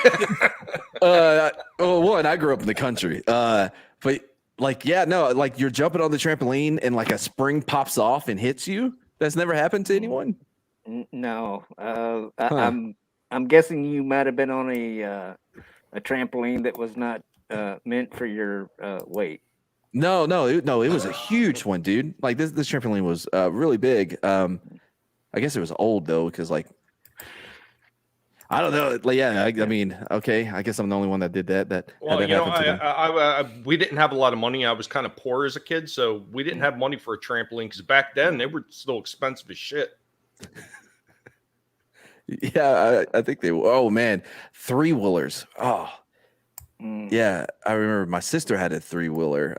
One, I grew up in the country. But like, yeah, no, like you're jumping on the trampoline and like a spring pops off and hits you. That's never happened to anyone? no. I'm guessing you might have been on a trampoline that was not meant for your weight. No, it was a huge one, dude. Like this trampoline was really big. I guess it was old though, because like I don't know. Like, yeah, I mean, okay. I guess I'm the only one that did that. Well, had that happen to them. we didn't have a lot of money. I was kind of poor as a kid, so we didn't have money for a trampoline because back then they were still expensive as shit. Yeah, I think they were. Oh man, 3-wheelers. Oh, yeah. I remember my sister had a 3-wheeler.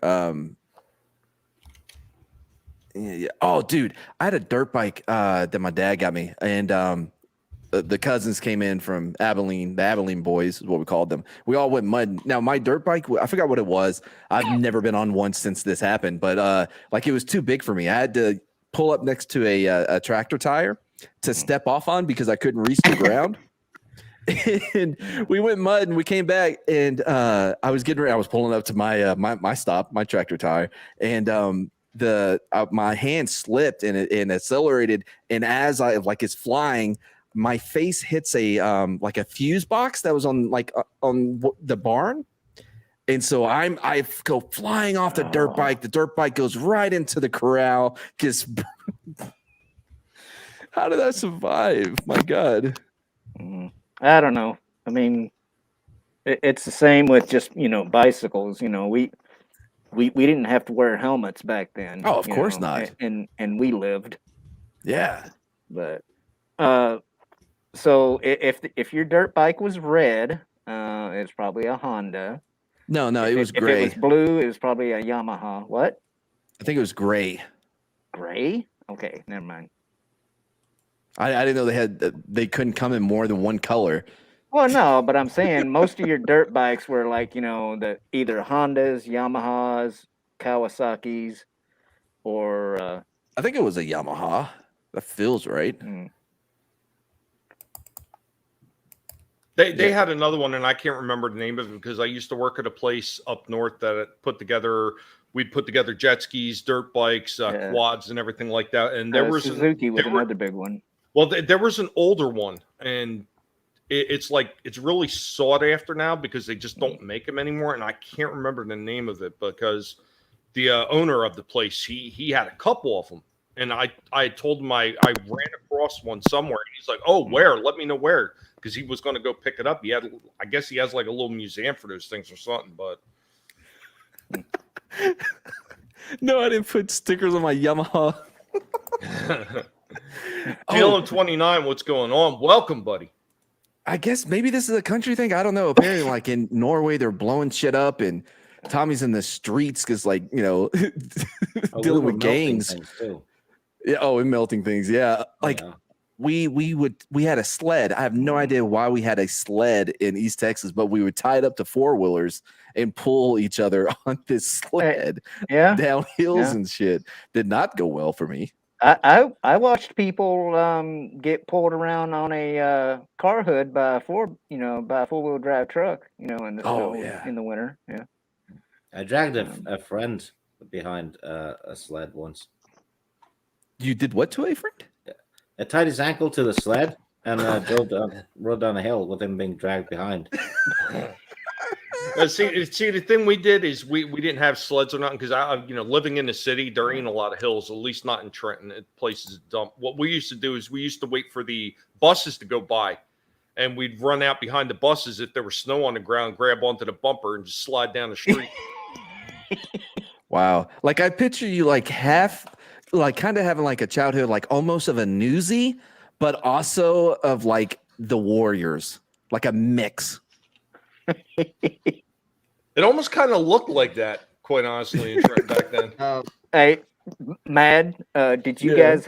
Yeah. Oh, dude, I had a dirt bike that my dad got me, and the cousins came in from Abilene. The Abilene boys is what we called them. We all went mud. Now my dirt bike, I forgot what it was. I've never been on one since this happened, but like it was too big for me. I had to pull up next to a tractor tire to step off on because I couldn't reach the ground. And we went mud and we came back and I was pulling up to my my stop, my tractor tire, and my hand slipped and it accelerated, and as I like it's flying, my face hits a like a fuse box that was on the barn. And so I go flying off the dirt bike. The dirt bike goes right into the corral. How did I survive? My God. I don't know. I mean, it's the same with just bicycles. We didn't have to wear helmets back then. Oh, of course not. And we lived. Yeah. But so if your dirt bike was red, it's probably a Honda. No, it was gray. If it was blue, it was probably a Yamaha. What? I think it was gray. Gray? Okay, never mind. I didn't know they couldn't come in more than one color. Well, no, but I'm saying most of your dirt bikes were like, the either Hondas, Yamahas, Kawasaki's, or I think it was a Yamaha. That feels right. They had another one, and I can't remember the name of it because I used to work at a place up north that we'd put together jet skis, dirt bikes, quads, and everything like that. And there was Suzuki was another big one. Well, there was an older one, and it's really sought after now because they just don't make them anymore. And I can't remember the name of it because the owner of the place, he had a couple of them. And I told him I ran across one somewhere. And he's like, "Oh, where? Let me know where." Because he was going to go pick it up. I guess he has like a little museum for those things or something. But no, I didn't put stickers on my Yamaha. GLM29, what's going on? Welcome, buddy. I guess maybe this is a country thing. I don't know. Apparently, like in Norway, they're blowing shit up, and Tommy's in the streets because, like, dealing with gangs. Yeah. Oh, and melting things. Yeah. Like we had a sled. I have no idea why we had a sled in East Texas, but we would tie it up to 4-wheelers and pull each other on this sled down hills and shit. Did not go well for me. I watched people get pulled around on a car hood by a four-wheel drive truck, in the Oh snow yeah. in the winter. Yeah. I dragged Um, a friend behind a sled once. You did what to a friend? I tied his ankle to the sled and rode down a hill with him being dragged behind. See, the thing we did is we didn't have sleds or nothing because living in the city, there ain't a lot of hills, at least not in Trenton. Places to dump. What we used to do is we used to wait for the buses to go by, and we'd run out behind the buses if there was snow on the ground, grab onto the bumper, and just slide down the street. Wow. Like I picture you like half, like kind of having like a childhood, like almost of a newsie, but also of like the Warriors, like a mix. It almost kind of looked like that, quite honestly, in Trenton back then. Hey, Mad, did you Yeah. guys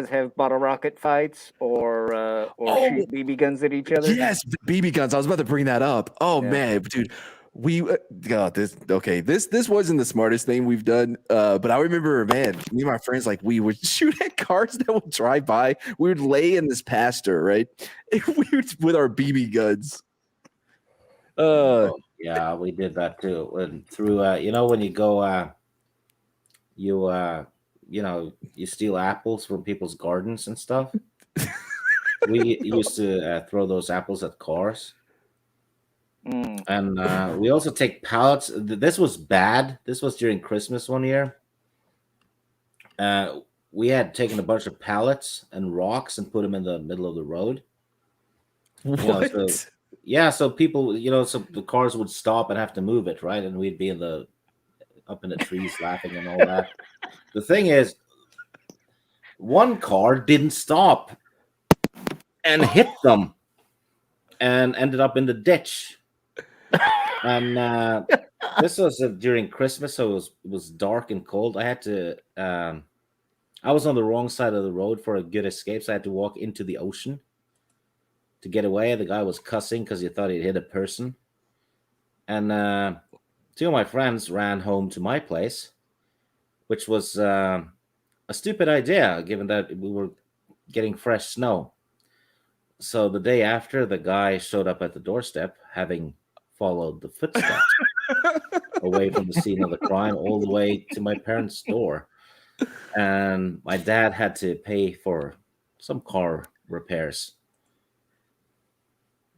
have bottle rocket fights or shoot BB guns at each other? Yes, BB guns. I was about to bring that up. Oh Yeah. man, dude. This wasn't the smartest thing we've done. But I remember, man, me and my friends, like we would shoot at cars that would drive by. We would lay in this pasture, right? With our BB guns. Yeah, we did that too. And through when you go you steal apples from people's gardens and stuff. We used to throw those apples at cars. Mm. And we also take pallets. This was bad. This was during Christmas one year. We had taken a bunch of pallets and rocks and put them in the middle of the road. What? So people, so the cars would stop and have to move it, right? And we'd be up in the trees laughing and all that. The thing is, one car didn't stop and hit them and ended up in the ditch. And this was during Christmas, so it was dark and cold. I had to I was on the wrong side of the road for a good escape, so I had to walk into the ocean to get away. The guy was cussing because he thought he'd hit a person. And two of my friends ran home to my place, which was a stupid idea given that we were getting fresh snow. So the day after, the guy showed up at the doorstep, having followed the footsteps away from the scene of the crime all the way to my parents' door. And my dad had to pay for some car repairs.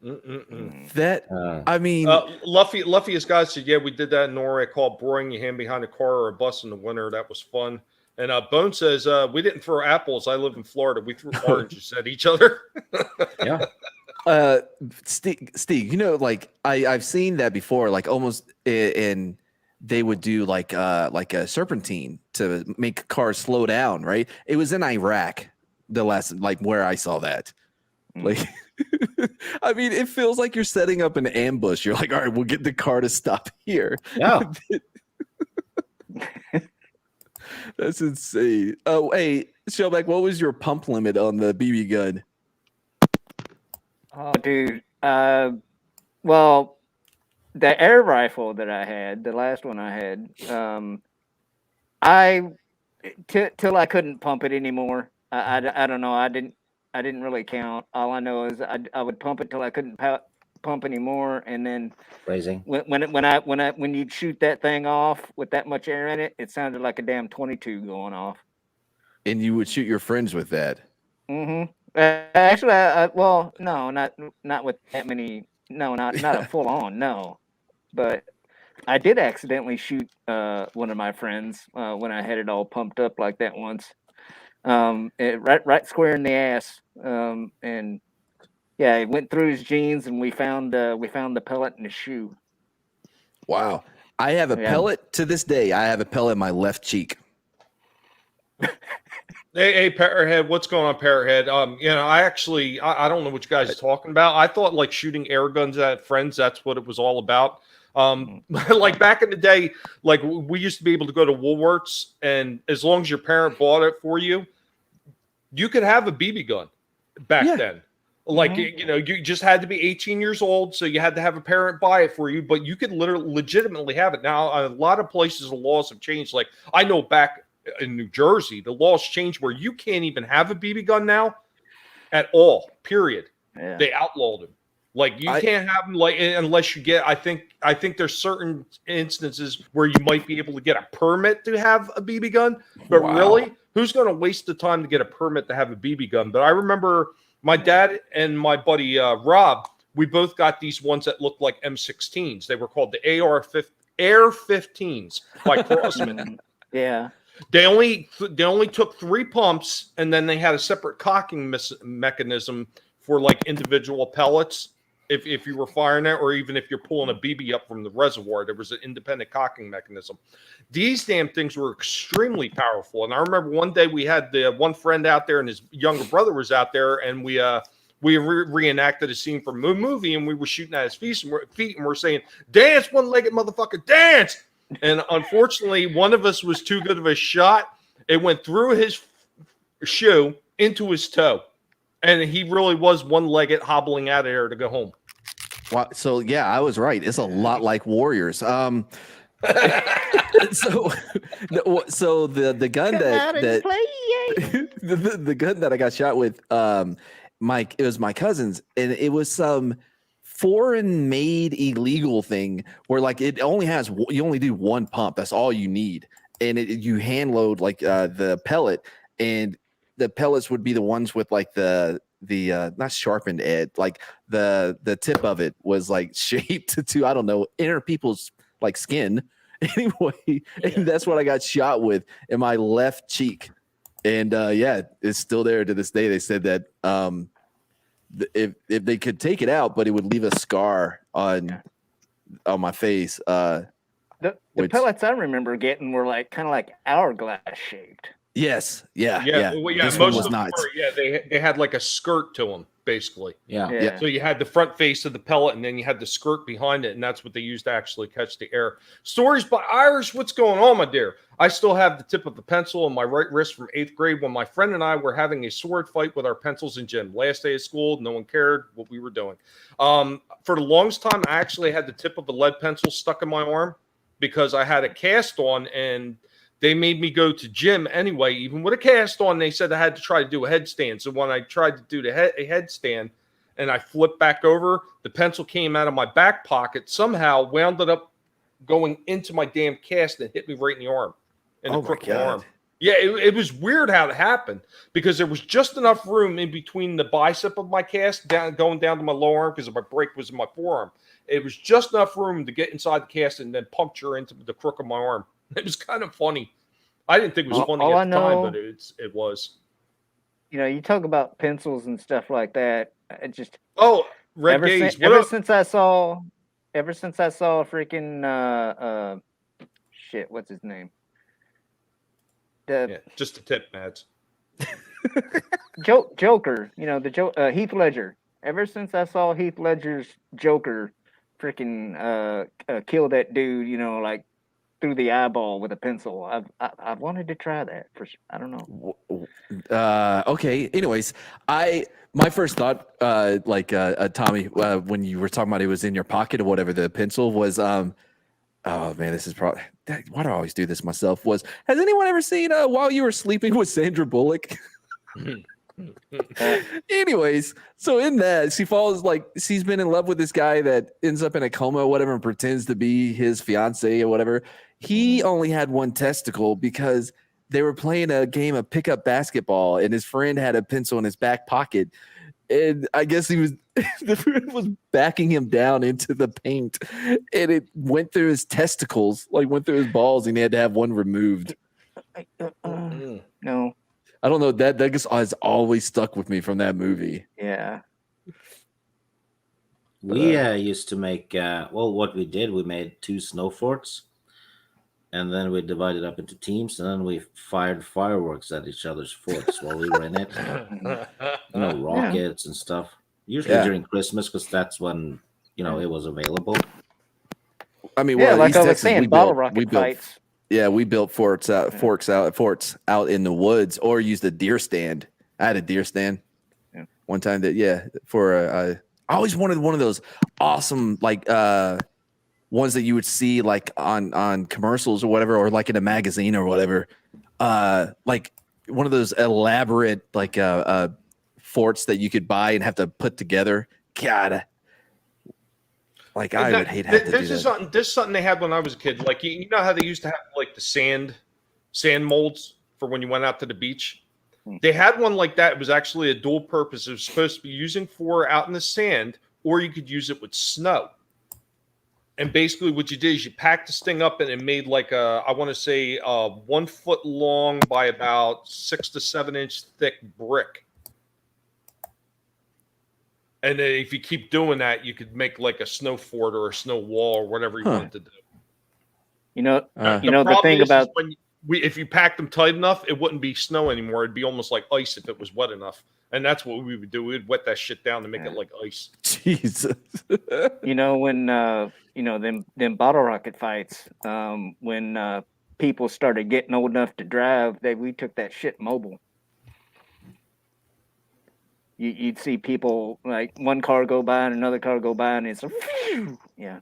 That I mean, Luffiest guy said, "Yeah, we did that in Norway. Called boring your hand behind a car or a bus in the winter. That was fun." And Bone says, "We didn't throw apples. I live in Florida. We threw oranges at each other." Yeah. Steve, like I've seen that before, like almost in they would do like a serpentine to make cars slow down, right? It was in Iraq, the last like where I saw that. Like I mean, it feels like you're setting up an ambush. You're like, all right, we'll get the car to stop here. Yeah. That's insane. Oh, hey, Shellback, what was your pump limit on the BB gun? Oh, dude. Well, the air rifle that I had, the last one I had, till I couldn't pump it anymore. I don't know. I didn't really count. All I know is I would pump it till I couldn't pump anymore, and then Phrasing. when you shoot that thing off with that much air in it, it sounded like a damn 22 going off. And you would shoot your friends with that. Mm-hmm. Actually, well, no, not with that many. No, not a full on. No, but I did accidentally shoot one of my friends when I had it all pumped up like that once. Right square in the ass. And yeah, it went through his jeans, and we found the pellet in his shoe. Wow. I have a pellet to this day. I have a pellet in my left cheek. Hey, Parrothead, what's going on, Parrothead? I don't know what you guys are talking about. I thought like shooting air guns at friends, that's what it was all about. Like back in the day, like we used to be able to go to Woolworths, and as long as your parent bought it for you, you could have a BB gun back then. Like, you just had to be 18 years old, so you had to have a parent buy it for you, but you could legitimately have it. Now, a lot of places, the laws have changed. Like, I know back in New Jersey, the laws changed where you can't even have a BB gun now at all. Period. Yeah. They outlawed them. Like you can't have them like unless you get. I think there's certain instances where you might be able to get a permit to have a BB gun, but really, who's going to waste the time to get a permit to have a BB gun? But I remember my dad and my buddy Rob. We both got these ones that looked like M16s. They were called the AR-15s by Crossman. Yeah. They only took 3 pumps, and then they had a separate cocking mechanism for like individual pellets. If you were firing it, or even if you're pulling a BB up from the reservoir, there was an independent cocking mechanism. These damn things were extremely powerful. And I remember one day we had the one friend out there, and his younger brother was out there, and we reenacted a scene from a movie, and we were shooting at his feet, and we're saying, "Dance, one-legged motherfucker, dance!" And unfortunately, one of us was too good of a shot. It went through his shoe into his toe, and he really was one-legged, hobbling out of there to go home. Wow. So yeah, I was right. It's a lot like Warriors. So the gun the gun that I got shot with, Mike, it was my cousin's, and it was some foreign made illegal thing where like it only has, you only do 1 pump. That's all you need. And you hand load like the pellet, and the pellets would be the ones with like the not sharpened edge, like the tip of it was like shaped to, I don't know, enter people's like skin anyway. And that's what I got shot with in my left cheek. And yeah, it's still there to this day. They said that if they could take it out, but it would leave a scar on my face. The pellets I remember getting were like kind of like hourglass shaped. Yes. Yeah. Well, yeah. This Most one was of them nuts. were, they had like a skirt to them, basically. Yeah. So you had the front face of the pellet, and then you had the skirt behind it, and that's what they used to actually catch the air. Stories by Irish. What's going on, my dear? I still have the tip of the pencil on my right wrist from 8th grade when my friend and I were having a sword fight with our pencils in gym. Last day of school, no one cared what we were doing. For the longest time, I actually had the tip of a lead pencil stuck in my arm because I had a cast on, and they made me go to gym anyway. Even with a cast on, they said I had to try to do a headstand. So when I tried to do a headstand and I flipped back over, the pencil came out of my back pocket, somehow wound it up going into my damn cast and hit me right in the arm. In the crook of the arm. Yeah, it was weird how it happened because there was just enough room in between the bicep of my cast going down to my lower arm because my break was in my forearm. It was just enough room to get inside the cast and then puncture into the crook of my arm. It was kind of funny. I didn't think it was funny at the time, but it was. You know, you talk about pencils and stuff like that. It just Red Gaze. Ever since I saw freaking shit, what's his name? Just a tip, Mads. Joker. You know, Heath Ledger. Ever since I saw Heath Ledger's Joker, freaking kill that dude. You know, like through the eyeball with a pencil. I've wanted to try that for. I don't know. Okay. Anyways, my first thought, Tommy, when you were talking about it was in your pocket or whatever, the pencil was. Oh man, this is probably. Why do I always do this myself? Has anyone ever seen While You Were Sleeping with Sandra Bullock? Anyways, so in that she's been in love with this guy that ends up in a coma or whatever and pretends to be his fiance or whatever. He only had 1 testicle because they were playing a game of pickup basketball and his friend had a pencil in his back pocket. And I guess the friend was backing him down into the paint and it went through his testicles, like went through his balls, and he had to have 1 removed. No. I don't know. That has always stuck with me from that movie. Yeah. We used to make, what we did, we made 2 snow forts, and then we divided up into teams, and then we fired fireworks at each other's forts while we were in it. You know, rockets and stuff. Usually during Christmas, because that's when, it was available. I mean, like I was saying, bottle rocket fights. Yeah, we built forts out in the woods, or used a deer stand. I had a deer stand one time I always wanted one of those awesome ones that you would see like on commercials or whatever, or like in a magazine or whatever. like one of those elaborate forts that you could buy and have to put together. God, like I would hate have to do This is that. something they had when I was a kid. Like you know how they used to have like the sand molds for when you went out to the beach. They had one like that. It was actually a dual purpose. It was supposed to be using for out in the sand, or you could use it with snow. And basically what you did is you packed this thing up and it made like I want to say 1 foot long by about 6 to 7 inch thick brick. And then if you keep doing that, you could make like a snow fort or a snow wall or whatever you wanted to do. The thing about if you packed them tight enough, it wouldn't be snow anymore. It'd be almost like ice if it was wet enough. And that's what we would do. We'd wet that shit down to make it like ice. Jesus. when them bottle rocket fights, when people started getting old enough to drive, we took that shit mobile. You'd see people like one car go by and another car go by, and it's yeah.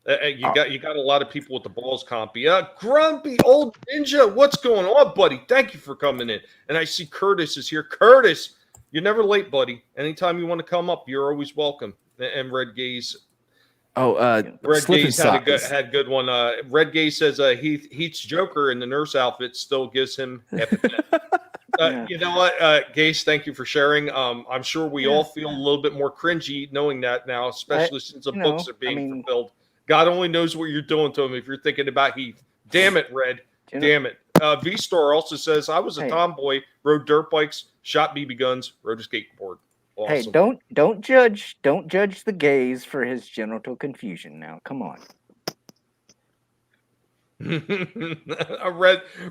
You got a lot of people with the balls, Compy. Grumpy old ninja, what's going on, buddy? Thank you for coming in. And I see Curtis is here. Curtis, you're never late, buddy. Anytime you want to come up, you're always welcome. And Red Gaze. Red Gaze had a good one. Red Gaze says Heath's Joker in the nurse outfit still gives him half a 10. You know what, Gaze, thank you for sharing. I'm sure we all feel a little bit more cringy knowing that now, especially since the books are being fulfilled. God only knows what you're doing to him if you're thinking about Heath. Damn it, Red. Damn it. V-Star also says, I was a tomboy, rode dirt bikes, shot BB guns, rode a skateboard. Awesome. Hey, don't judge the gaze for his genital confusion now. Come on.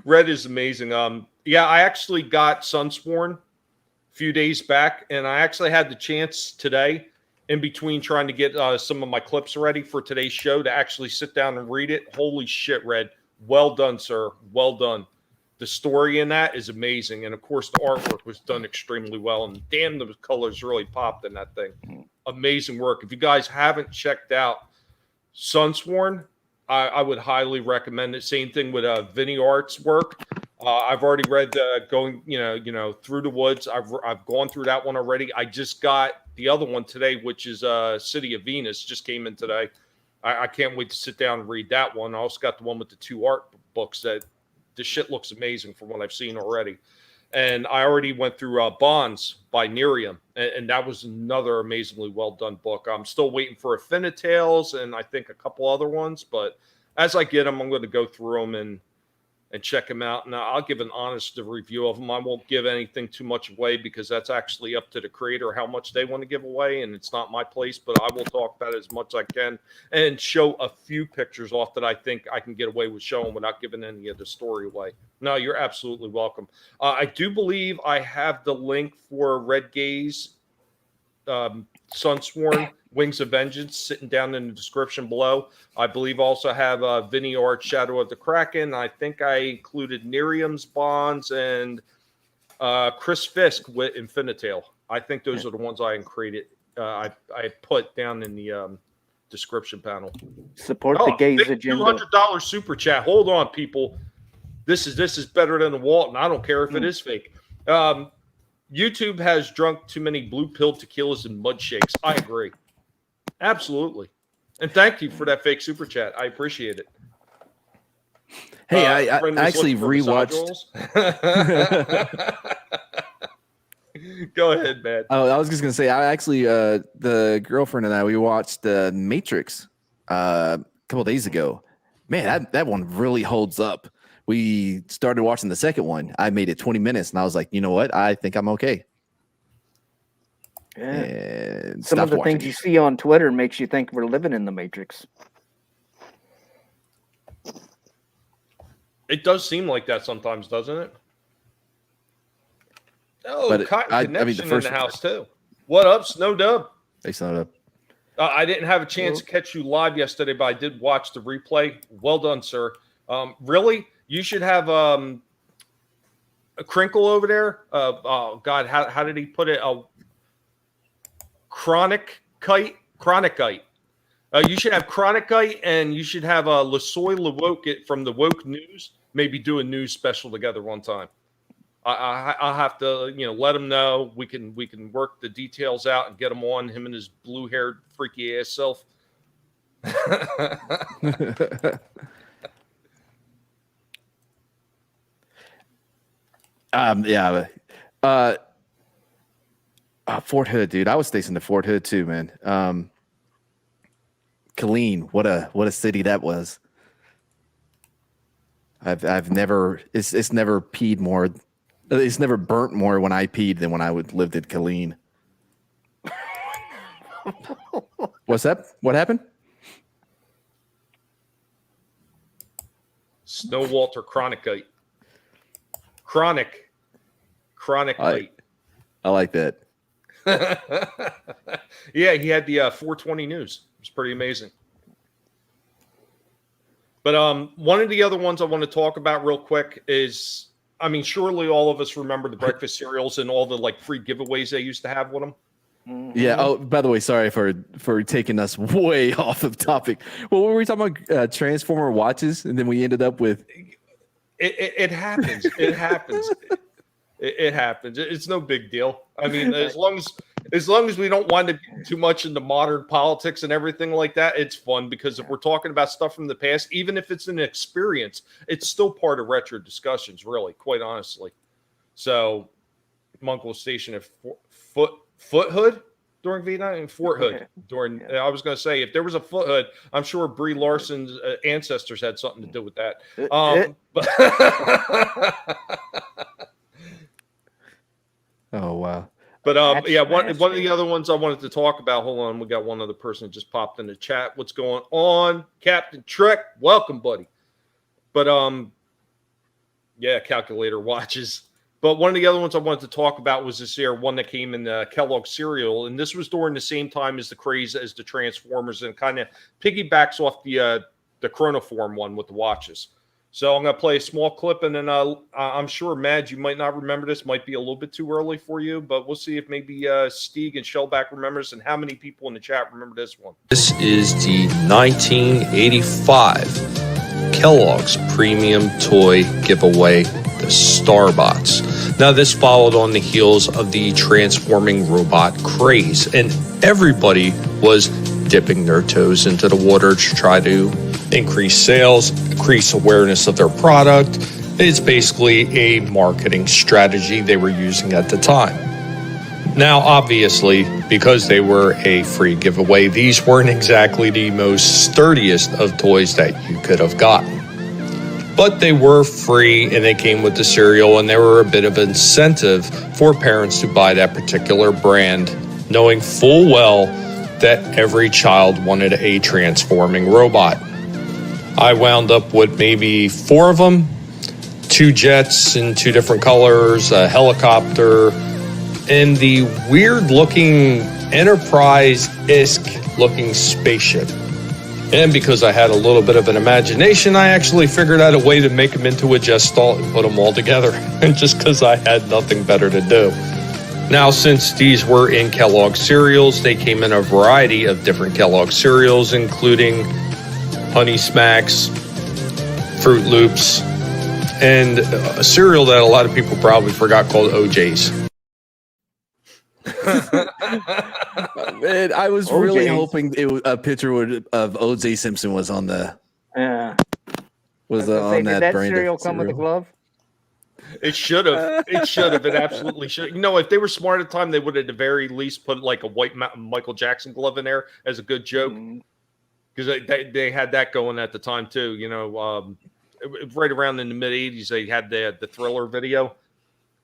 Red is amazing. I actually got Sunsworn a few days back, and I actually had the chance today, in between trying to get some of my clips ready for today's show, to actually sit down and read it. Holy shit, Red. Well done, sir. Well done. The story in that is amazing. And, of course, the artwork was done extremely well. And, damn, the colors really popped in that thing. Amazing work. If you guys haven't checked out Sunsworn, I would highly recommend it. Same thing with Vinny Art's work. I've already read going through the woods. I've gone through that one already. I just got the other one today, which is City of Venus. Just came in today. I can't wait to sit down and read that one. I also got the one with the 2 art books. That the shit looks amazing from what I've seen already. And I already went through Bonds by Nerium, and that was another amazingly well done book. I'm still waiting for Affinitales and I think a couple other ones, but as I get them, I'm going to go through them and check them out. And I'll give an honest review of them. I won't give anything too much away because that's actually up to the creator how much they want to give away, and it's not my place, but I will talk about it as much as I can and show a few pictures off that I think I can get away with showing without giving any of the story away. No, you're absolutely welcome. I do believe I have the link for Red Gaze, Sunsworn, Wings of Vengeance sitting down in the description below. I believe also have Vinny Art, Shadow of the Kraken. I think I included Nerium's Bonds and Chris Fisk with Infinitale. I think those are the ones I created. I put down in the description panel. Support the gaze agenda. $200 super chat. Hold on, people. This is better than the Walton. I don't care if it is fake. YouTube has drunk too many blue pill tequilas and mud shakes. I agree. Absolutely. And thank you for that fake super chat. I appreciate it. Hey, I actually rewatched. Go ahead, man. Oh, I was just gonna say, I actually, the girlfriend and I, we watched Matrix a couple days ago. Man, that one really holds up. We started watching the second one. I made it 20 minutes, and I was like, you know what? I think I'm okay. Yeah. And some of the things you see on Twitter makes you think we're living in the Matrix. It does seem like that sometimes, doesn't it? Oh, but Cotton Connection in the house too. What up, Snow Dub? Hey, Snow Dub. I didn't have a chance to catch you live yesterday, but I did watch the replay. Well done, sir. Really, you should have a Crinkle over there. Oh God, how did he put it? Chronicite. You should have Chronicite, and you should have LaSoy LeWoke from the Woke News. Maybe do a news special together one time. I'll have to, let him know. We can work the details out and get him on, him and his blue-haired freaky ass self. Yeah. Fort Hood, dude. I was stationed at Fort Hood too, man. Killeen, what a city that was. I've never it's never peed more. It's never burnt more when I peed than when I lived at Killeen. What's that? What happened? Snow Walter Chronicite. Chronic. I like that. Yeah, he had the 420 news. It was pretty amazing. But one of the other ones I want to talk about real quick is, surely all of us remember the breakfast cereals and all the free giveaways they used to have with them. Mhm. Yeah. Oh, by the way, sorry for taking us way off of topic. Well, were we talking about Transformer watches, and then we ended up with it happens. It happens. It happens. It's no big deal. As long as we don't wind up getting too much into modern politics and everything like that, it's fun, because if we're talking about stuff from the past, even if it's an experience, it's still part of retro discussions, really, quite honestly. So, Monk was stationed at Foot Hood during Vietnam, and Fort Hood during. Yeah. I was going to say, if there was a Foot Hood, I'm sure Brie Larson's ancestors had something to do with that. Oh wow. But yeah, one of the other ones I wanted to talk about. Hold on, we got one other person that just popped in the chat. What's going on, Captain Trek? Welcome, buddy. But yeah, calculator watches. But one of the other ones I wanted to talk about was this here one that came in the Kellogg cereal, and this was during the same time as the craze as the Transformers, and kind of piggybacks off the Chronoform one with the watches. So I'm going to play a small clip, and then I'm sure, Mad, you might not remember this. Might be a little bit too early for you, but we'll see if maybe Stieg and Shellback remembers, and how many people in the chat remember this one. This is the 1985 Kellogg's Premium Toy Giveaway, the Starbots. Now, this followed on the heels of the transforming robot craze, and everybody was dipping their toes into the water to try to increase sales, increase awareness of their product. It's basically a marketing strategy they were using at the time. Now, obviously, because they were a free giveaway, these weren't exactly the most sturdiest of toys that you could have gotten. But they were free, and they came with the cereal, and they were a bit of an incentive for parents to buy that particular brand, knowing full well that every child wanted a transforming robot. I wound up with maybe 4 of them, 2 jets in 2 different colors, a helicopter, and the weird-looking Enterprise-esque looking spaceship. And because I had a little bit of an imagination, I actually figured out a way to make them into a jet stall and put them all together, and just because I had nothing better to do. Now, since these were in Kellogg cereals, they came in a variety of different Kellogg cereals, including Honey Smacks, Fruit Loops, and a cereal that a lot of people probably forgot called OJ's. Man, I was really hoping a picture of OJ Simpson was on the Yeah. on Did that that brand. cereal Of come with a cereal. glove? It should have. It should have. It absolutely should. If they were smart at the time, they would at the very least put like a white Michael Jackson glove in there as a good joke, because they had that going at the time too. Right around in the mid '80s, they had the Thriller video,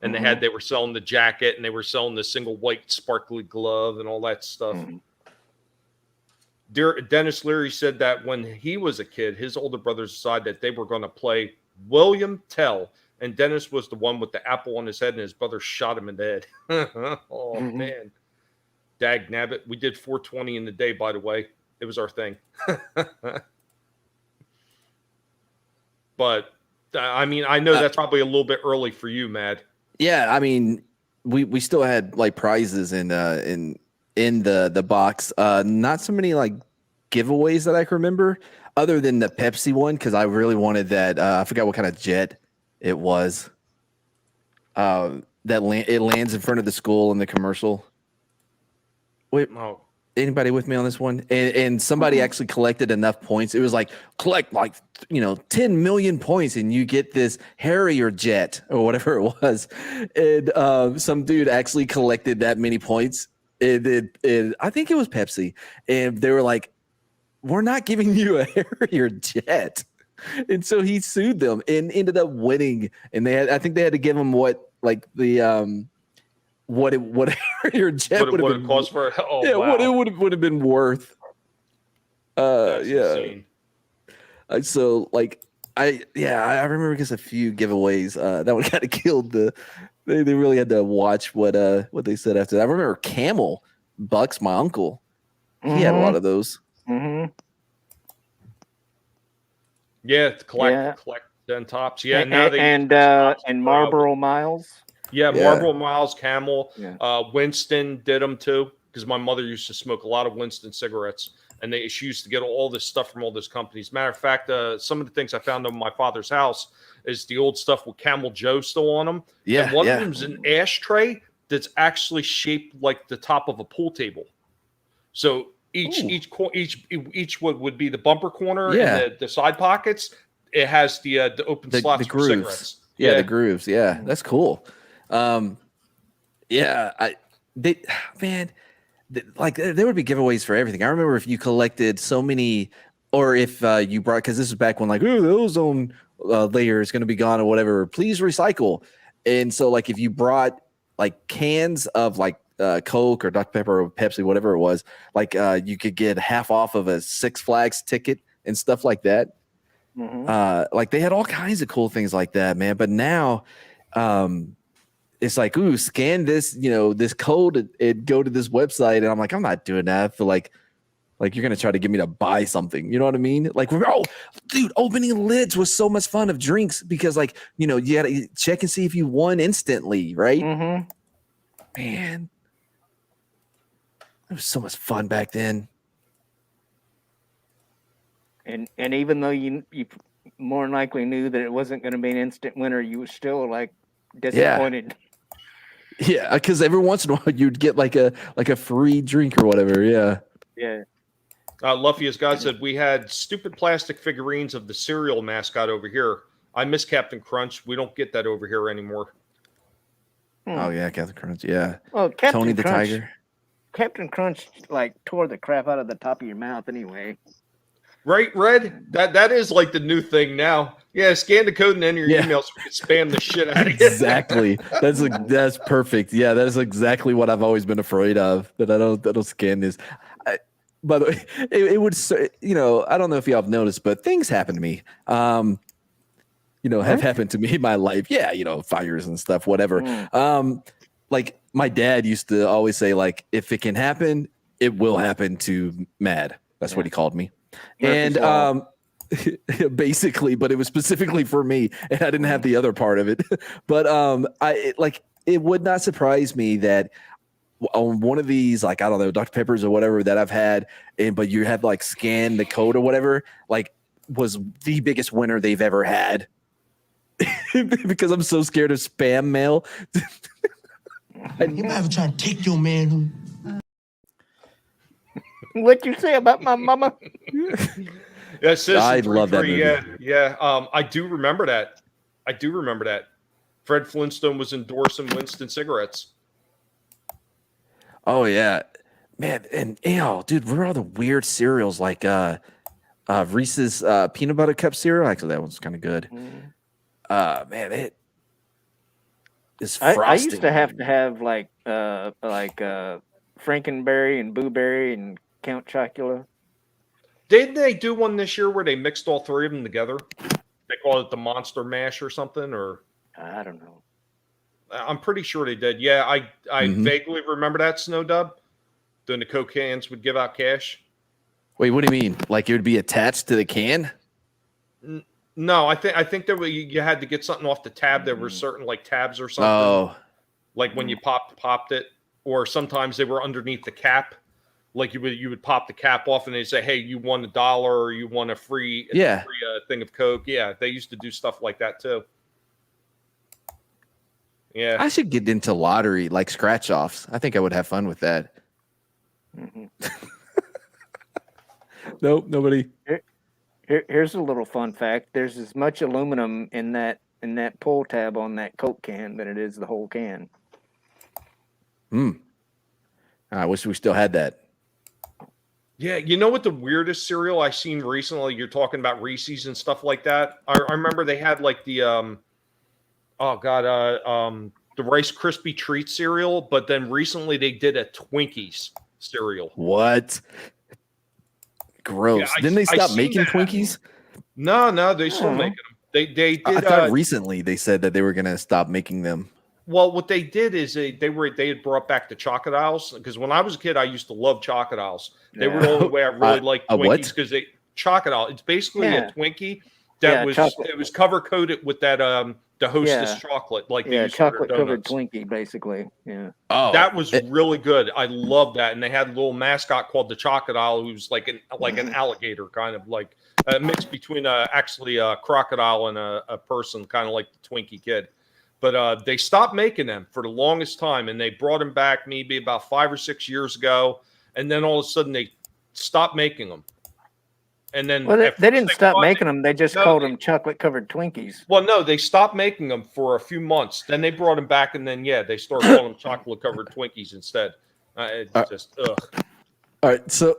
and they were selling the jacket, and they were selling the single white sparkly glove and all that stuff. Dennis Leary said that when he was a kid, his older brothers decided that they were going to play William Tell, and Dennis was the one with the apple on his head, and his brother shot him in the head. Oh, man. Dag nabbit. We did 420 in the day, by the way. It was our thing. But, I know that's probably a little bit early for you, Mad. Yeah, we still had like prizes in the box. Not so many like giveaways that I can remember, other than the Pepsi one, because I really wanted that. I forgot what kind of jet it was. It lands in front of the school in the commercial. Wait, Oh, anybody with me on this one? And somebody actually collected enough points. It was like collect 10 million points and you get this Harrier jet or whatever it was. And some dude actually collected that many points. I think it was Pepsi, and they were like, "We're not giving you a Harrier jet." And so he sued them and ended up winning. And I think they had to give him what Harrier jet would have been cost for? Oh, yeah, wow. what it would have been worth. That's Yeah. insane. So I remember just a few giveaways. That one kind of killed they really had to watch what they said after that. I remember Camel Bucks, my uncle. He had a lot of those. Mm-hmm. Yeah, collect then tops. Yeah, now they and Marlboro Miles. Yeah, Yeah. Marlboro Miles, Camel, Yeah. Winston did them too, because my mother used to smoke a lot of Winston cigarettes, and she used to get all this stuff from all those companies. Matter of fact, some of the things I found on my father's house is the old stuff with Camel Joe still on them. Yeah, and one yeah. of them is an ashtray that's actually shaped like the top of a pool table. So each would be the bumper corner and the side pockets. It has the open slots for grooves. cigarettes. Yeah, the grooves. Yeah, that's cool. There would be giveaways for everything. I remember if you collected so many, or if you brought, because this is back when the ozone layer is going to be gone or whatever, please recycle. And so if you brought cans of Coke or Dr. Pepper or Pepsi, whatever it was, you could get half off of a Six Flags ticket and stuff like that. Mm-hmm. They had all kinds of cool things like that, man. But now, it's scan this, this code and go to this website. And I'm like, I'm not doing that. I feel like you're going to try to get me to buy something. You know what I mean? Dude, opening lids was so much fun of drinks because you got to check and see if you won instantly. Right. Mm-hmm. Man, it was so much fun back then. And even though you more than likely knew that it wasn't going to be an instant winner, you were still disappointed. Yeah, because every once in a while you'd get a free drink or whatever. Yeah. Yeah. Luffy, as God said, we had stupid plastic figurines of the cereal mascot over here. I miss Captain Crunch. We don't get that over here anymore. Oh yeah, Captain Crunch. Yeah. Well, Captain Tony the Crunch, Tiger. Captain Crunch tore the crap out of the top of your mouth anyway. Right, Red? That is the new thing now. Yeah, scan the code and enter your email so we can spam the shit out of you. Exactly. That's perfect. Yeah, that is exactly what I've always been afraid of. That I don't scan this. By the way, it would. I don't know if y'all have noticed, but things happen to me. Have happened to me in my life. Yeah, fires and stuff, whatever. My dad used to always say, if it can happen, it will happen to Mad. That's what he called me. And basically, but it was specifically for me, and I didn't have the other part of it. But it would not surprise me that on one of these, I don't know, Dr. Peppers or whatever that I've had, but you have scan the code or whatever, was the biggest winner they've ever had. Because I'm so scared of spam mail. You ever try to take your man who? What you say about my mama? Yes, I love that movie. Yeah. I do remember that. Fred Flintstone was endorsing Winston cigarettes. Oh yeah, man, and dude, what are all the weird cereals Reese's peanut butter cup cereal? Actually, that one's kind of good. Man, it is frosted. I used to have Frankenberry and Boo Berry and Count Chocula. Didn't they do one this year where they mixed all three of them together? They called it the Monster Mash or something, or I don't know. I'm pretty sure they did. Yeah, I vaguely remember that, Snow Dub. Then the Coke cans would give out cash. Wait, what do you mean? It would be attached to the can? No, I think there you had to get something off the tab. There were certain tabs or something. Oh, When you popped it, or sometimes they were underneath the cap. Like you would pop the cap off and they say, hey, you won $1 or you won a free thing of Coke. Yeah, they used to do stuff like that too. Yeah, I should get into lottery, like scratch offs. I think I would have fun with that. Mm-hmm. Nope, nobody. Here's a little fun fact. There's as much aluminum in that pull tab on that Coke can than it is the whole can. I wish we still had that. Yeah, you know what the weirdest cereal I seen recently? You're talking about Reese's and stuff like that. I remember they had like the the Rice Krispie treat cereal, but then recently they did a Twinkies cereal. What? Gross. Yeah, Didn't they stop making Twinkies? No, they still make them. They did. I thought recently they said that they were going to stop making them. Well, what they did is they had brought back the chocolate aisles, because when I was a kid, I used to love chocolate aisles. They were the only way I really liked Twinkies, because they chocolate aisle. It's basically a Twinkie that was cover coated with that the Hostess chocolate, like they used chocolate covered Twinkie, basically. Yeah. Oh, that was really good. I love that, and they had a little mascot called the Chocolate Owl, who's like an alligator, kind of like a mix between actually a crocodile and a person, kind of like the Twinkie Kid. But they stopped making them for the longest time, and they brought them back maybe about 5 or 6 years ago, and then all of a sudden they stopped making them. And then they didn't stop making them; they just called them chocolate-covered Twinkies. Well, no, they stopped making them for a few months. Then they brought them back, and then they started calling them chocolate-covered Twinkies instead. Just ugh. All right, so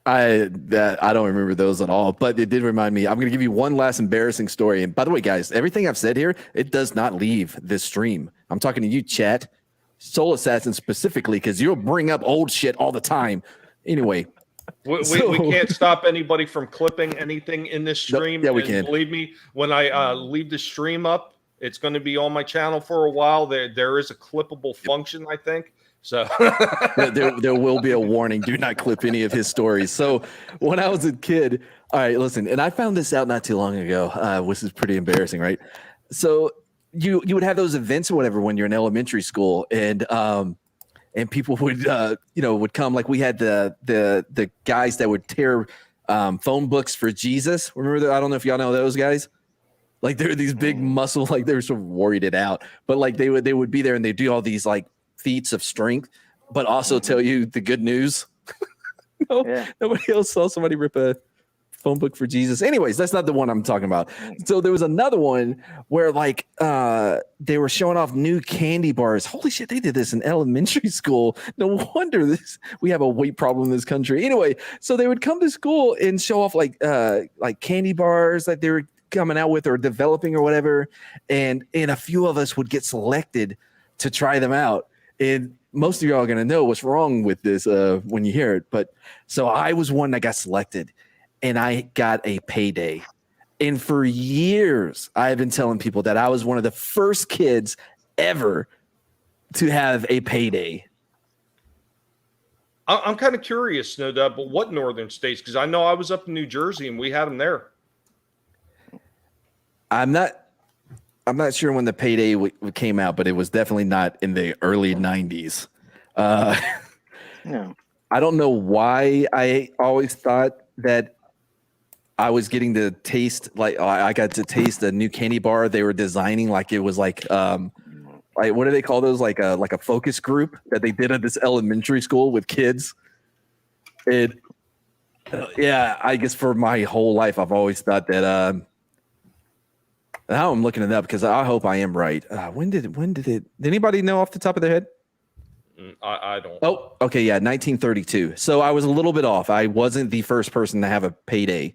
I don't remember those at all, but it did remind me. I'm going to give you one last embarrassing story. And by the way, guys, everything I've said here, it does not leave this stream. I'm talking to you, chat, Soul Assassin specifically, because you'll bring up old shit all the time. Anyway. We can't stop anybody from clipping anything in this stream. Yeah, we can. Believe me, when I leave the stream up, it's going to be on my channel for a while. There is a clippable function, I think. So there will be a warning. Do not clip any of his stories. So when I was a kid, all right, listen, and I found this out not too long ago, which is pretty embarrassing, right? So you would have those events or whatever when you're in elementary school, and people would would come. Like we had the guys that would tear phone books for Jesus. Remember that? I don't know if y'all know those guys. Like they're these big muscle, like they were sort of worried it out, but like they would be there and they do all these like feats of strength, but also tell you the good news. Nobody else saw somebody rip a phone book for Jesus. Anyways, that's not the one I'm talking about. So there was another one where like they were showing off new candy bars. Holy shit, they did this in elementary school. No wonder we have a weight problem in this country. Anyway, so they would come to school and show off like candy bars that they were coming out with or developing or whatever, and a few of us would get selected to try them out. And most of y'all are going to know what's wrong with this when you hear it. But so I was one that got selected, and I got a payday. And for years, I've been telling people that I was one of the first kids ever to have a payday. I'm kind of curious, Snow Dub, but what northern states? Because I know I was up in New Jersey, and we had them there. I'm not sure when the payday came out, but it was definitely not in the early 90s. No. I don't know why I always thought that I was getting to taste, like I got to taste a new candy bar they were designing, like it was like what do they call those? Like a focus group that they did at this elementary school with kids. I guess for my whole life I've always thought that now I'm looking it up because I hope I am right. When did it? Did anybody know off the top of their head? I don't. Oh, okay, yeah, 1932. So I was a little bit off. I wasn't the first person to have a payday.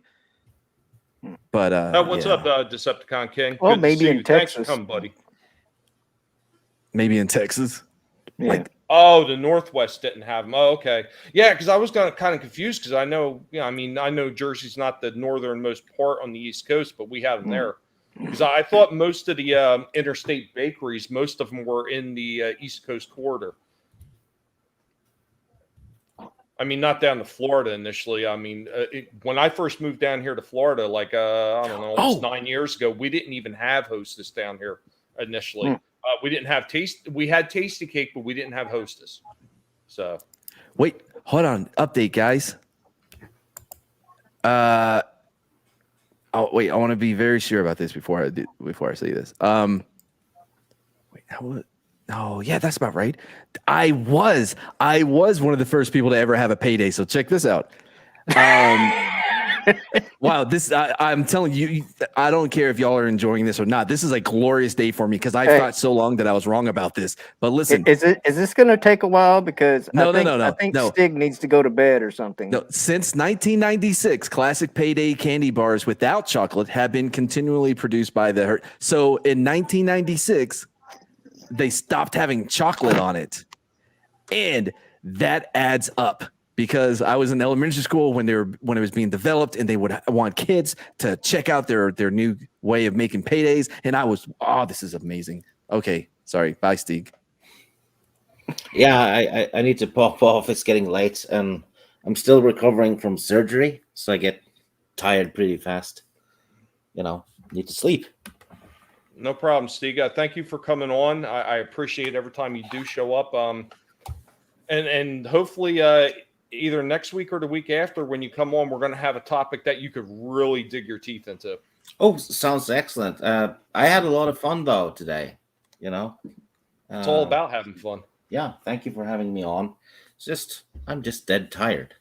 But what's up, Decepticon King? Well, Good maybe in Thanks Texas. for coming, buddy. Maybe in Texas. Yeah. The Northwest didn't have them. Oh, okay. Yeah, because I was kind of confused because I know, I know Jersey's not the northernmost part on the East Coast, but we have them there. Because I thought most of the interstate bakeries, most of them were in the East Coast corridor. Not down to Florida initially. When I first moved down here to Florida, like, I don't know, almost 9 years ago, we didn't even have Hostess down here initially. We didn't have we had Tasty Cake, but we didn't have Hostess. So, Wait, hold on. Update, guys. Oh wait, I want to be very sure about this before I say this. Wait, oh yeah, that's about right. I was one of the first people to ever have a payday. So check this out. Wow, I'm telling you, I don't care if y'all are enjoying this or not. This is a glorious day for me because I thought so long that I was wrong about this. But listen, is this going to take a while? Because No. I think Stig needs to go to bed or something. No, since 1996, classic payday candy bars without chocolate have been continually produced by the. So in 1996, they stopped having chocolate on it, and that adds up. Because I was in elementary school when it was being developed, and they would want kids to check out their new way of making paydays, and I was, this is amazing. Okay, sorry, bye, Steve. Yeah, I need to pop off. It's getting late, and I'm still recovering from surgery, so I get tired pretty fast. Need to sleep. No problem, Steve. Thank you for coming on. I appreciate every time you do show up. And hopefully, either next week or the week after, when you come on, we're going to have a topic that you could really dig your teeth into. Oh, sounds excellent. I had a lot of fun though today. It's all about having fun. Yeah, thank you for having me on. I'm just dead tired.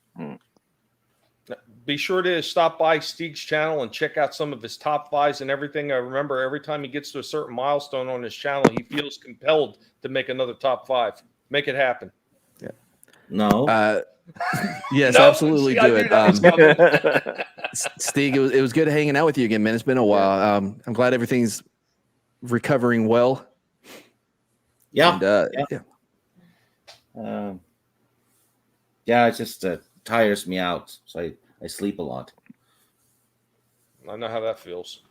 Be sure to stop by Steve's channel and check out some of his top fives and everything. I remember every time he gets to a certain milestone on his channel, he feels compelled to make another top five. Make it happen. Yeah. No. Yes, No, absolutely do it. Steve, it was good hanging out with you again, man. It's been a while. I'm glad everything's recovering well. Yeah. And, it just tires me out, so I sleep a lot. I know how that feels.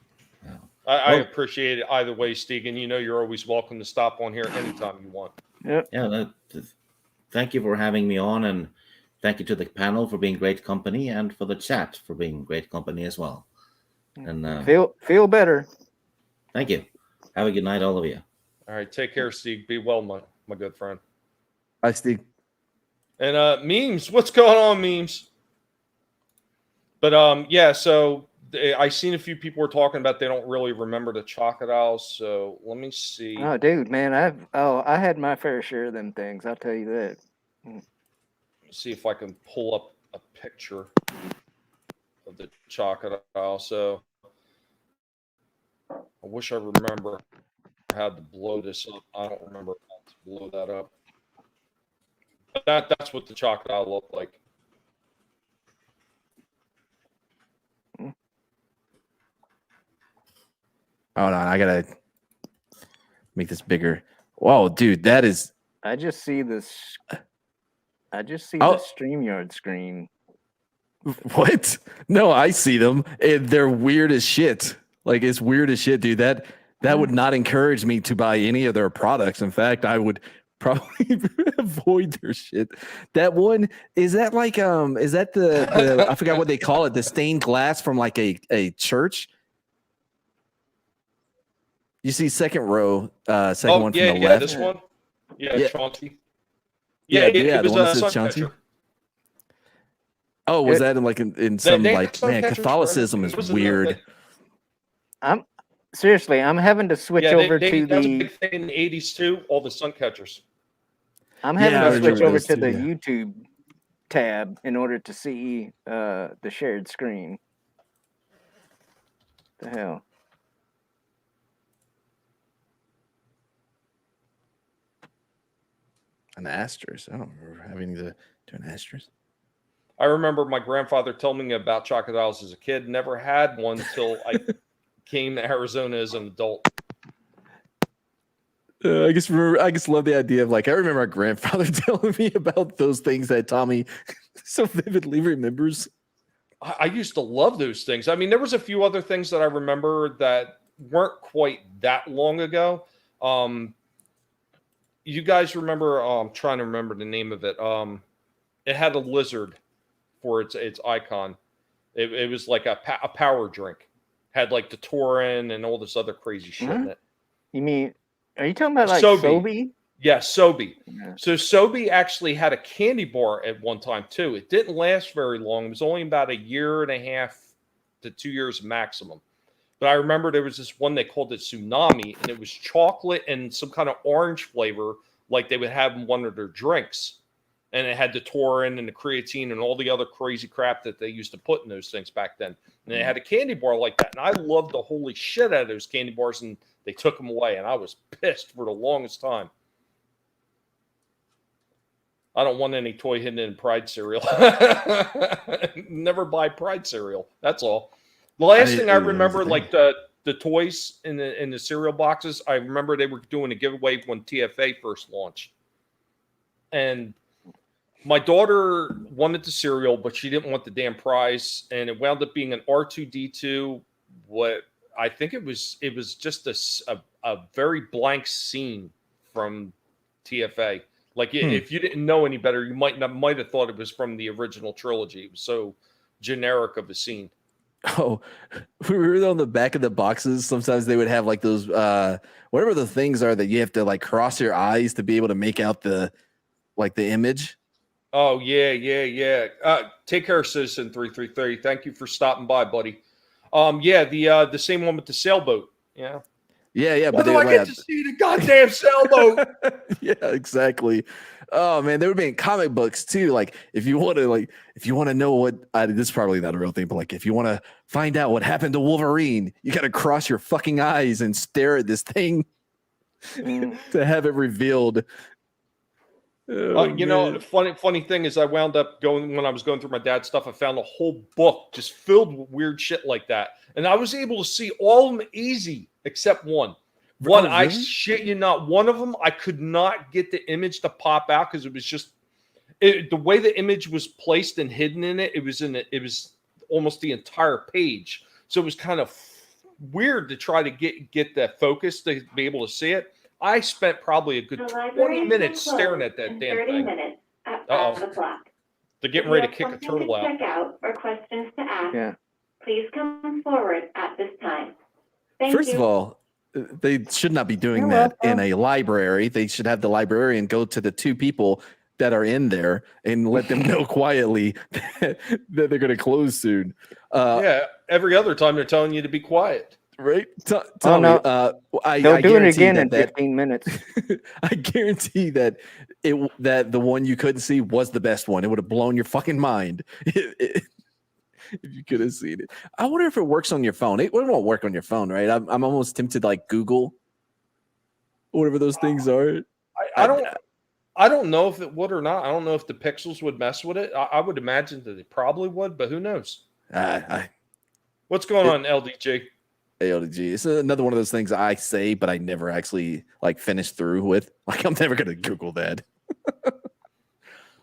Yeah. I appreciate it either way, Steve, and you're always welcome to stop on here anytime you want. Yep. Yeah. Thank you for having me on, and thank you to the panel for being great company, and for the chat for being great company as well. And feel better. Thank you. Have a good night, all of you. All right, take care, Steve. Be well, my good friend. Bye, Steve. And memes, what's going on, memes? But so I seen a few people were talking about they don't really remember the crocodiles. So let me see. Oh, dude, man, I had my fair share of them things. I'll tell you that. See if I can pull up a picture of the crocodile. So I wish I remember how to blow this up. I don't remember how to blow that up. But that's what the crocodile looked like. Hold on, I gotta make this bigger. Whoa, dude, that is. I just see this. The StreamYard screen. What? No, I see them. They're weird as shit. Like, it's weird as shit, dude. That would not encourage me to buy any of their products. In fact, I would probably avoid their shit. That one, is that like is that the I forgot what they call it, the stained glass from like a church? You see second row, second one from the left. This one. Yeah. Chauncey. It was the one that says Chauncey. Oh, was that in some Catholicism is weird. I'm having to switch over to that was a the. big thing in the 80s too. All the sun catchers. I'm having to switch over to the YouTube tab in order to see the shared screen. The hell. An asterisk. I don't remember having to do an asterisk. I remember my grandfather telling me about crocodiles as a kid. Never had one until I came to Arizona as an adult. I just love the idea of I remember my grandfather telling me about those things that Tommy so vividly remembers. I used to love those things. I mean, there was a few other things that I remember that weren't quite that long ago. You guys remember? I'm trying to remember the name of it. It had a lizard for its icon. It was like a power drink. Had like the Taurin and all this other crazy shit in it. You mean? Are you talking about Sobe? Sobe? Yeah, Sobe. Yeah. So Sobe actually had a candy bar at one time too. It didn't last very long. It was only about a year and a half to 2 years maximum. But I remember there was this one they called it Tsunami, and it was chocolate and some kind of orange flavor, like they would have in one of their drinks. And it had the taurine and the creatine and all the other crazy crap that they used to put in those things back then. And they had a candy bar like that. And I loved the holy shit out of those candy bars, and they took them away. And I was pissed for the longest time. I don't want any toy hidden in Pride cereal. Never buy Pride cereal. That's all. The last thing I remember, like the toys in the cereal boxes, I remember they were doing a giveaway when TFA first launched. And my daughter wanted the cereal, but she didn't want the damn prize, and it wound up being an R2D2. What I think it was just a very blank scene from TFA. Like if you didn't know any better, you might have thought it was from the original trilogy. It was so generic of a scene. Oh, we were on the back of the boxes. Sometimes they would have like those whatever the things are that you have to like cross your eyes to be able to make out the image. Oh yeah. Take care, Citizen 333. Thank you for stopping by, buddy. The same one with the sailboat. Yeah. Yeah. But do I get to see the goddamn sailboat? Yeah, exactly. Oh man, they would be in comic books too. Like if you want to know what this is probably not a real thing, but like if you want to find out what happened to Wolverine, you got to cross your fucking eyes and stare at this thing to have it revealed. Funny thing is, I wound up when I was going through my dad's stuff, I found a whole book just filled with weird shit like that, and I was able to see all of them easy except one. One, I shit you not, one of them I could not get the image to pop out because it was just the way the image was placed and hidden in it. It was almost the entire page, so it was kind of weird to try to get that focus to be able to see it. I spent probably a good 20 minutes staring at that damn 30 thing. minutes at 5 o'clock. They're getting ready to kick a turtle out. Check out or questions to ask. Please come forward at this time. First of all, they should not be doing that in a library. They should have the librarian go to the two people that are in there and let them know quietly that they're going to close soon. Every other time they're telling you to be quiet. Right? They'll do it again in 15 minutes. I guarantee that the one you couldn't see was the best one. It would have blown your fucking mind if you could have seen it. I wonder if it works on your phone. It won't work on your phone, right? I'm almost tempted to like Google whatever those things are. I don't know if it would or not. I don't know if the pixels would mess with it. I would imagine that they probably would, but who knows? What's going on, LDG? ALDG. It's another one of those things I say, but I never actually like finish through with. Like I'm never gonna Google that.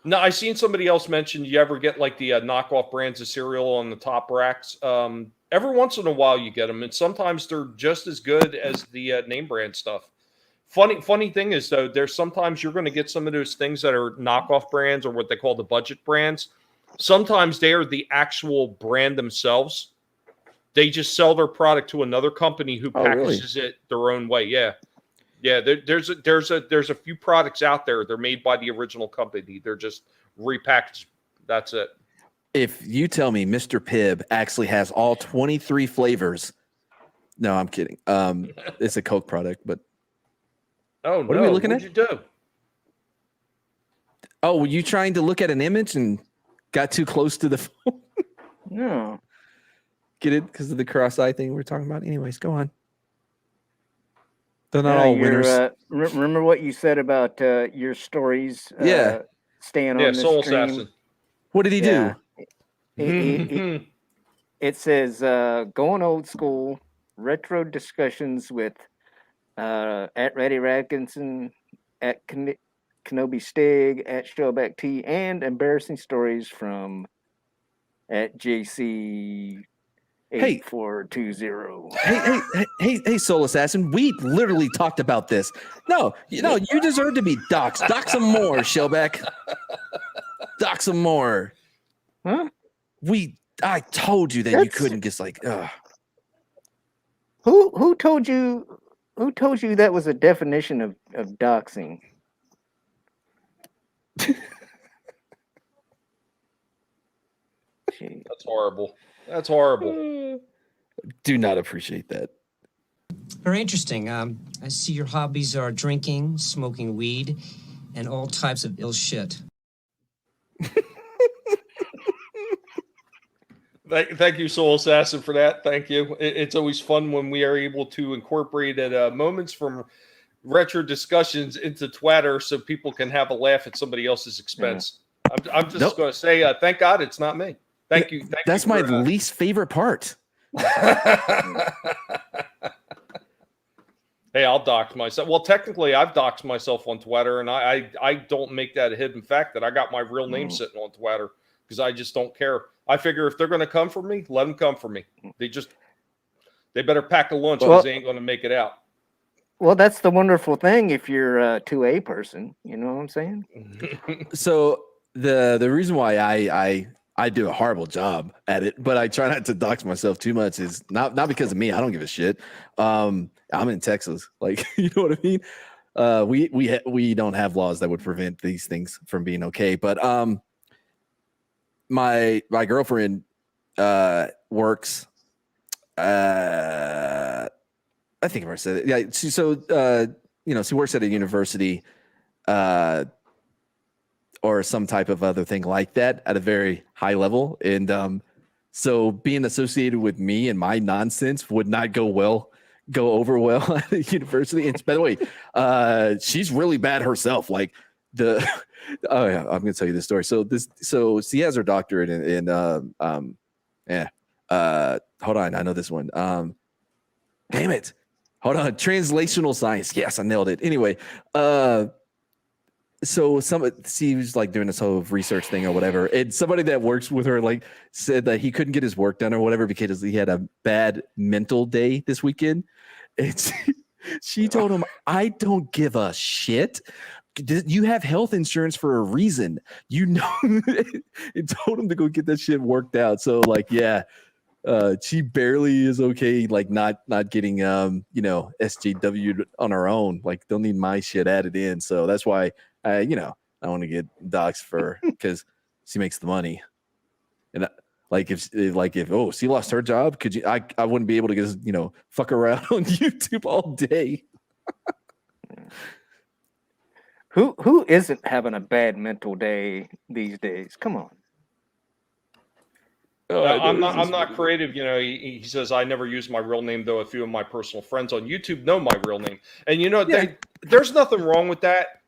No, I seen somebody else mention you ever get like the knockoff brands of cereal on the top racks. Every once in a while you get them, and sometimes they're just as good as the name brand stuff. Funny thing is though, there's sometimes you're going to get some of those things that are knockoff brands or what they call the budget brands. Sometimes they are the actual brand themselves. They just sell their product to another company who packages it their own way. Yeah. There's a few products out there. They're made by the original company. They're just repackaged. That's it. If you tell me Mr. Pibb actually has all 23 flavors, no, I'm kidding. It's a Coke product, but what are we looking at? What'd you do? Oh, were you trying to look at an image and got too close to the phone? No. Get it because of the cross-eye thing we're talking about. Anyways, go on. They're not all winners. Remember what you said about your stories? Staying on the Soul stream. Assassin. What did he do? It says going old school retro discussions with at Reddy Radkinson, at Kenobi Stig, at Shellback T, and embarrassing stories from at JC 8420. Hey, Soul Assassin. We literally talked about this. No, you deserve to be doxxed. Dox some more, Shellback. Dox some more. Huh? I told you that you couldn't just like. Who told you? Who told you that was a definition of doxing? Gee. That's horrible. That's horrible. Do not appreciate that. Very interesting. I see your hobbies are drinking, smoking weed, and all types of ill shit. Thank you, Soul Assassin, for that. Thank you. It's always fun when we are able to incorporate moments from retro discussions into Twitter so people can have a laugh at somebody else's expense. I'm just going to say, thank God it's not me. Thank you. That's my least favorite part. Hey, I'll dox myself. Well, technically, I've doxed myself on Twitter, and I don't make that a hidden fact that I got my real name sitting on Twitter because I just don't care. I figure if they're going to come for me, let them come for me. They better pack a lunch because they ain't going to make it out. Well, that's the wonderful thing if you're a 2A person. You know what I'm saying? So the reason why I do a horrible job at it, but I try not to dox myself too much is not because of me. I don't give a shit. I'm in Texas. Like, you know what I mean? We don't have laws that would prevent these things from being okay. But my girlfriend works. I think I said it. Yeah. She works at a university, or some type of other thing like that at a very high level. And so being associated with me and my nonsense would not go over well at the university. And by the way, she's really bad herself. Like I'm going to tell you this story. So she has her doctorate in hold on. I know this one. Damn it. Hold on. Translational science. Yes, I nailed it. Anyway, so she was like doing this whole research thing or whatever, and somebody that works with her like said that he couldn't get his work done or whatever because he had a bad mental day this weekend. And she told him, "I don't give a shit. You have health insurance for a reason, you know." And told him to go get that shit worked out. So like, yeah, she barely is okay, like not getting SJW'd on her own. Like, they'll need my shit added in. So that's why I want to get doxxed because she makes the money. And if she lost her job, could you? I wouldn't be able to just fuck around on YouTube all day. Who isn't having a bad mental day these days? Come on. I'm not creative. He says I never use my real name, though a few of my personal friends on YouTube know my real name. And there's nothing wrong with that.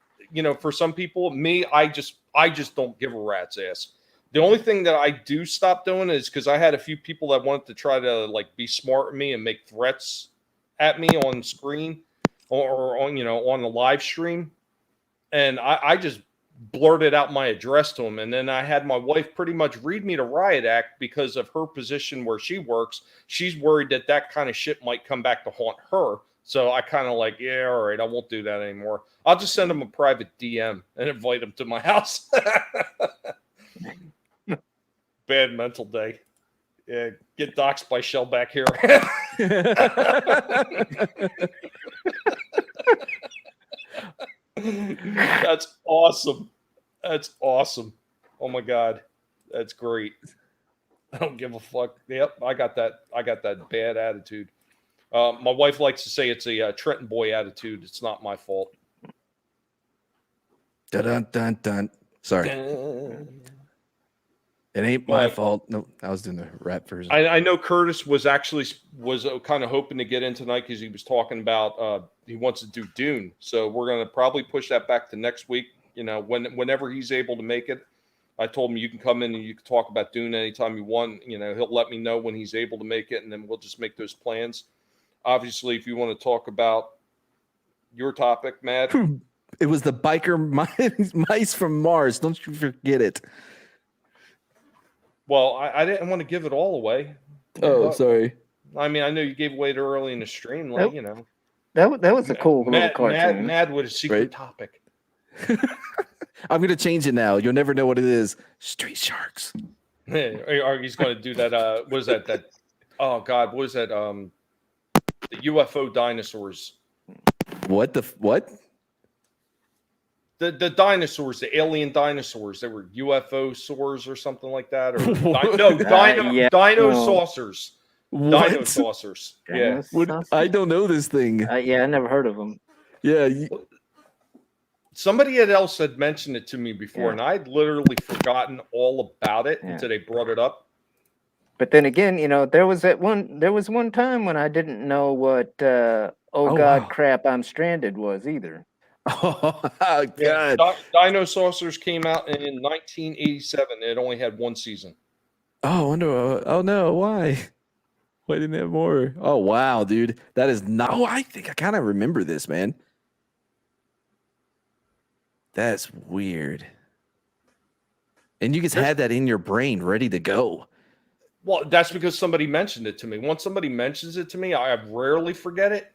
For some people, me, I just don't give a rat's ass. The only thing that I do stop doing is because I had a few people that wanted to try to like be smart with me and make threats at me on screen or on the live stream. And I just blurted out my address to him. And then I had my wife pretty much read me the riot act because of her position where she works. She's worried that kind of shit might come back to haunt her. So I kind of like, yeah, all right, I won't do that anymore. I'll just send him a private DM and invite him to my house. Bad mental day. Yeah, get doxxed by Shell back here. That's awesome. That's awesome. Oh my God. That's great. I don't give a fuck. Yep, I got that bad attitude. My wife likes to say it's a Trenton boy attitude. It's not my fault. Dun dun dun dun. Sorry. It ain't my fault. No, I was doing the rap version. I know Curtis was kind of hoping to get in tonight because he was talking about he wants to do Dune. So we're going to probably push that back to next week. Whenever he's able to make it. I told him you can come in and you can talk about Dune anytime you want. He'll let me know when he's able to make it, and then we'll just make those plans. Obviously, if you want to talk about your topic, Matt. It was the biker mice from Mars. Don't you forget it. Well, I didn't want to give it all away. Oh, sorry. I mean, I know you gave away it early in the stream. Like, That was a cool little cartoon. Mad with a secret topic. I'm going to change it now. You'll never know what it is. Street sharks. He's going to do that. What is that? Oh, God. What is that? The UFO dinosaurs. What? The dinosaurs, the alien dinosaurs, they were UFO saurs or something like that, or Yeah, dino no. saucers. What? Dino saucers. Yeah. What? I don't know this thing. Yeah, I never heard of them. Yeah. Somebody else had mentioned it to me before, Yeah. and I'd literally forgotten all about it until they brought it up. But then again, there was one time when I didn't know what God crap, I'm stranded was either. Oh God! Yeah, Dino Saucers came out in 1987. It only had one season. Oh, I wonder. Oh no, why? Why didn't it have more? Oh wow, dude, that is not. Oh, I think I kind of remember this, man. That's weird. And you just had that in your brain, ready to go. Well, that's because somebody mentioned it to me. Once somebody mentions it to me, I rarely forget it.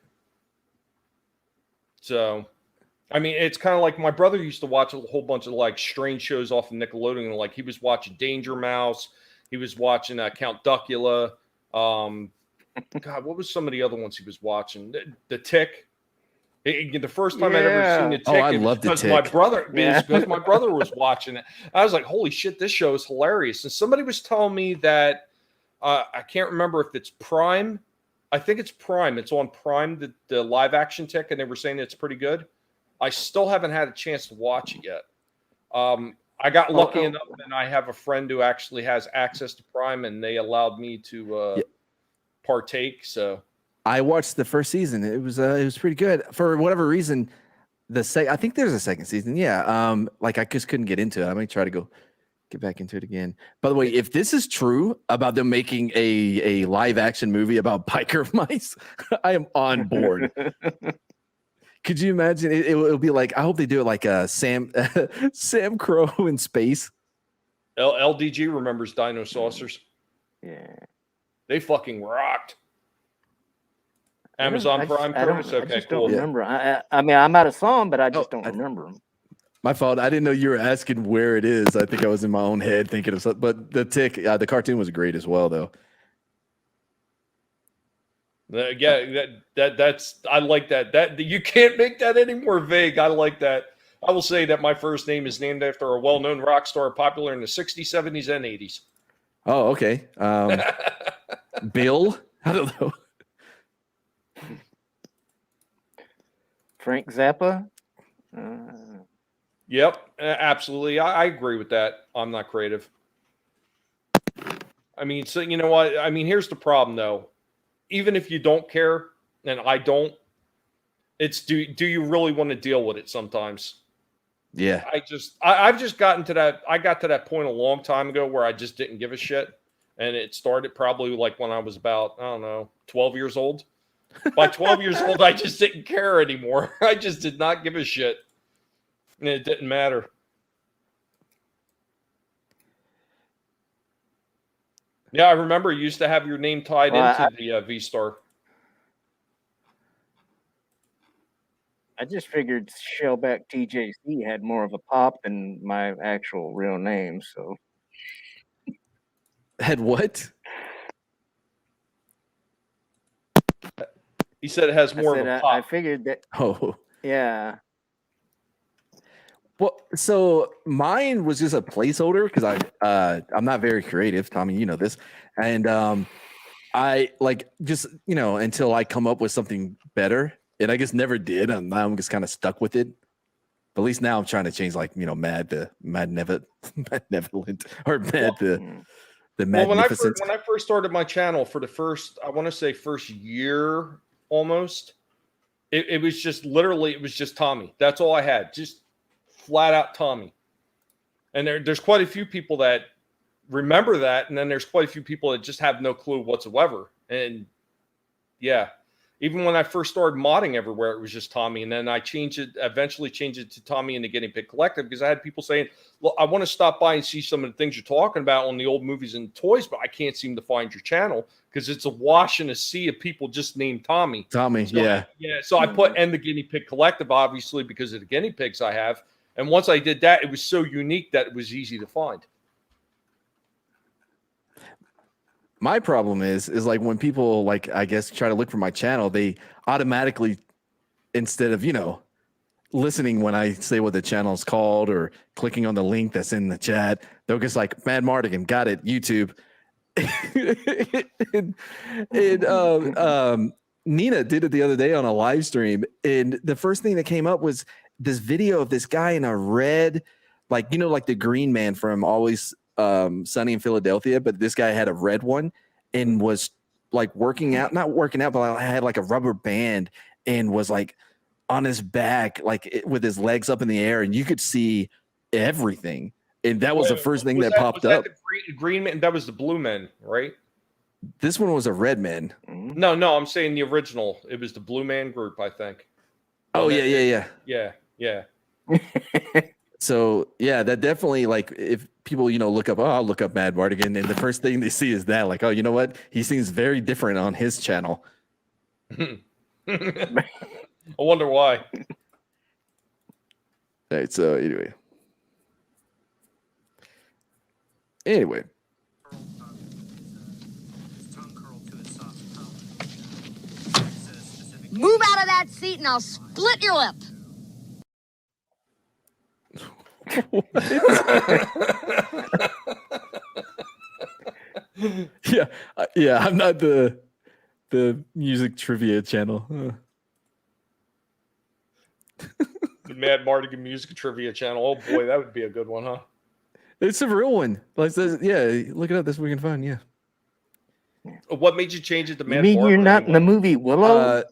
So, I mean, it's kind of like my brother used to watch a whole bunch of like strange shows off of Nickelodeon. Like he was watching Danger Mouse. He was watching Count Duckula. God, what was some of the other ones he was watching? The Tick. The first time I'd ever seen the Tick, I loved the Tick. My brother, because my brother was watching it. I was like, "Holy shit, this show is hilarious!" And somebody was telling me that I can't remember if it's Prime. I think it's Prime. It's on Prime, the live action Tick, and they were saying it's pretty good. I still haven't had a chance to watch it yet. I got lucky enough, and I have a friend who actually has access to Prime, and they allowed me to partake. So I watched the first season. It was pretty good. For whatever reason, I think there's a second season. Yeah. Like I just couldn't get into it. I might try to get back into it again. By the way, if this is true about them making a live action movie about biker mice, I am on board. Could you imagine? It'll be like, I hope they do it like Sam Crow in space. LDG remembers Dino Saucers. Yeah. They fucking rocked. Amazon Prime Pros? Okay, I just cool. don't remember. I mean, I might have saw them, but I just don't remember them. My fault. I didn't know you were asking where it is. I think I was in my own head thinking of something. But the Tick, the cartoon was great as well, though. That's I like that. That you can't make that any more vague. I like that. I will say that my first name is named after a well-known rock star popular in the 60s, 70s, and 80s. Oh, okay. Bill? I don't know. Frank Zappa? Yep, absolutely. I agree with that. I'm not creative. I mean, so you know what? I mean, here's the problem, though. Even if you don't care, and I don't, it's do you really want to deal with it sometimes? Yeah. I've just gotten to that. I got to that point a long time ago where I just didn't give a shit. And it started probably like when I was about, I don't know, 12 years old. By 12 years old, I just didn't care anymore. I just did not give a shit. And it didn't matter. Yeah, I remember you used to have your name tied into the V-Star. I just figured Shellback TJC had more of a pop than my actual real name, so. Had what? He said it has more of a pop. I figured that. Oh. Yeah. Well, so mine was just a placeholder because I'm not very creative, Tommy. You know this, and I like just until I come up with something better, and I just never did. And now I'm just kind of stuck with it. But at least now I'm trying to change Mad Neverland or Mad the Magnificent. When I first started my channel for the first year almost, it was just literally it was just Tommy. That's all I had. Just flat out Tommy. And there's quite a few people that remember that, and then there's quite a few people that just have no clue whatsoever. And yeah, even when I first started modding everywhere, it was just Tommy. And then I eventually changed it to Tommy and the Guinea Pig Collective, because I had people saying, well, I want to stop by and see some of the things you're talking about on the old movies and toys, but I can't seem to find your channel because it's a wash and a sea of people just named Tommy. Yeah. So I put the Guinea Pig Collective, obviously, because of the guinea pigs I have. And once I did that, it was so unique that it was easy to find. My problem is like when people I guess try to look for my channel, they automatically, instead of listening when I say what the channel's called or clicking on the link that's in the chat. They're just like, Mad Mardigan, got it, YouTube. and Nina did it the other day on a live stream, and the first thing that came up was this video of this guy in a red, like the Green Man from Always Sunny in Philadelphia, but this guy had a red one and was like not working out, but had like a rubber band and was like on his back, like with his legs up in the air, and you could see everything. And that was the first thing that popped up. The green Man, that was the Blue Men, right? This one was a red man. No, I'm saying the original. It was the Blue Man group, I think. Oh, yeah. So yeah, that definitely, like, if people look up, I'll look up Mad Mardigan, and the first thing they see is that, like, oh, you know what? He seems very different on his channel. I wonder why. All right, so anyway. Move out of that seat and I'll split your lip. Yeah, I'm not the music trivia channel. The Mad Mardigan Music Trivia channel. Oh boy, that would be a good one, huh? It's a real one. Like, yeah, look it up. That's what we can find. Yeah. What made you change it to Mad You mean Barber? you're not in the movie Willow?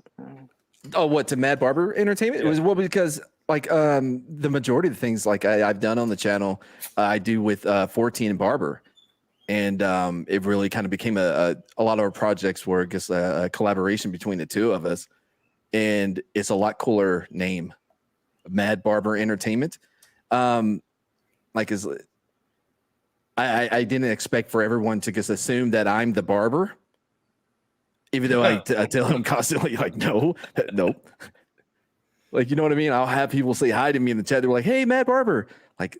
What, to Mad Barber Entertainment? Yeah. It was because like the majority of the things like I've done on the channel, I do with 14 and Barber, and it really kind of became a lot of our projects were just a collaboration between the two of us, and it's a lot cooler name, Mad Barber Entertainment. Like is. I didn't expect for everyone to just assume that I'm the barber, even though I tell them constantly, like, nope. Like, you know what I mean? I'll have people say hi to me in the chat. They're like, hey, Matt Barber. Like,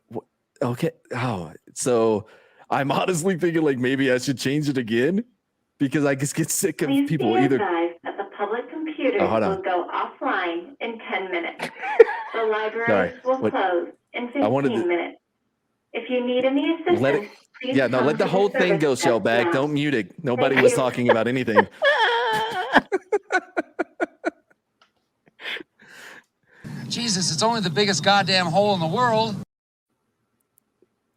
okay. Oh, so I'm honestly thinking, like, maybe I should change it again because I just get sick of Please people be either. advised that the public computers will go offline in 10 minutes. The libraries will close in 15 minutes. If you need any assistance, please let the whole thing go, Shellbag. Don't mute it. Nobody was talking about anything. Jesus, it's only the biggest goddamn hole in the world.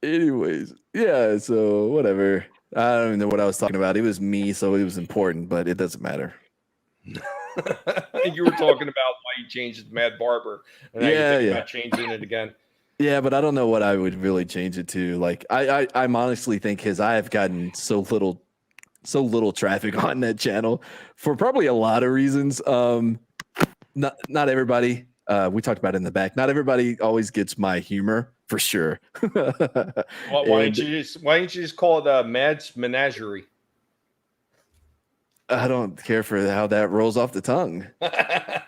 Anyways, yeah, so whatever. I don't even know what I was talking about. It was me, so it was important, but it doesn't matter. You were talking about why you changed it to Mad Barber. And now you're thinking about changing it again. Yeah, but I don't know what I would really change it to. Like, I'm honestly think because I have gotten so little traffic on that channel for probably a lot of reasons. Not everybody. We talked about it in the back. Not everybody always gets my humor, for sure. Why don't you just call it Mad's Menagerie? I don't care for how that rolls off the tongue. But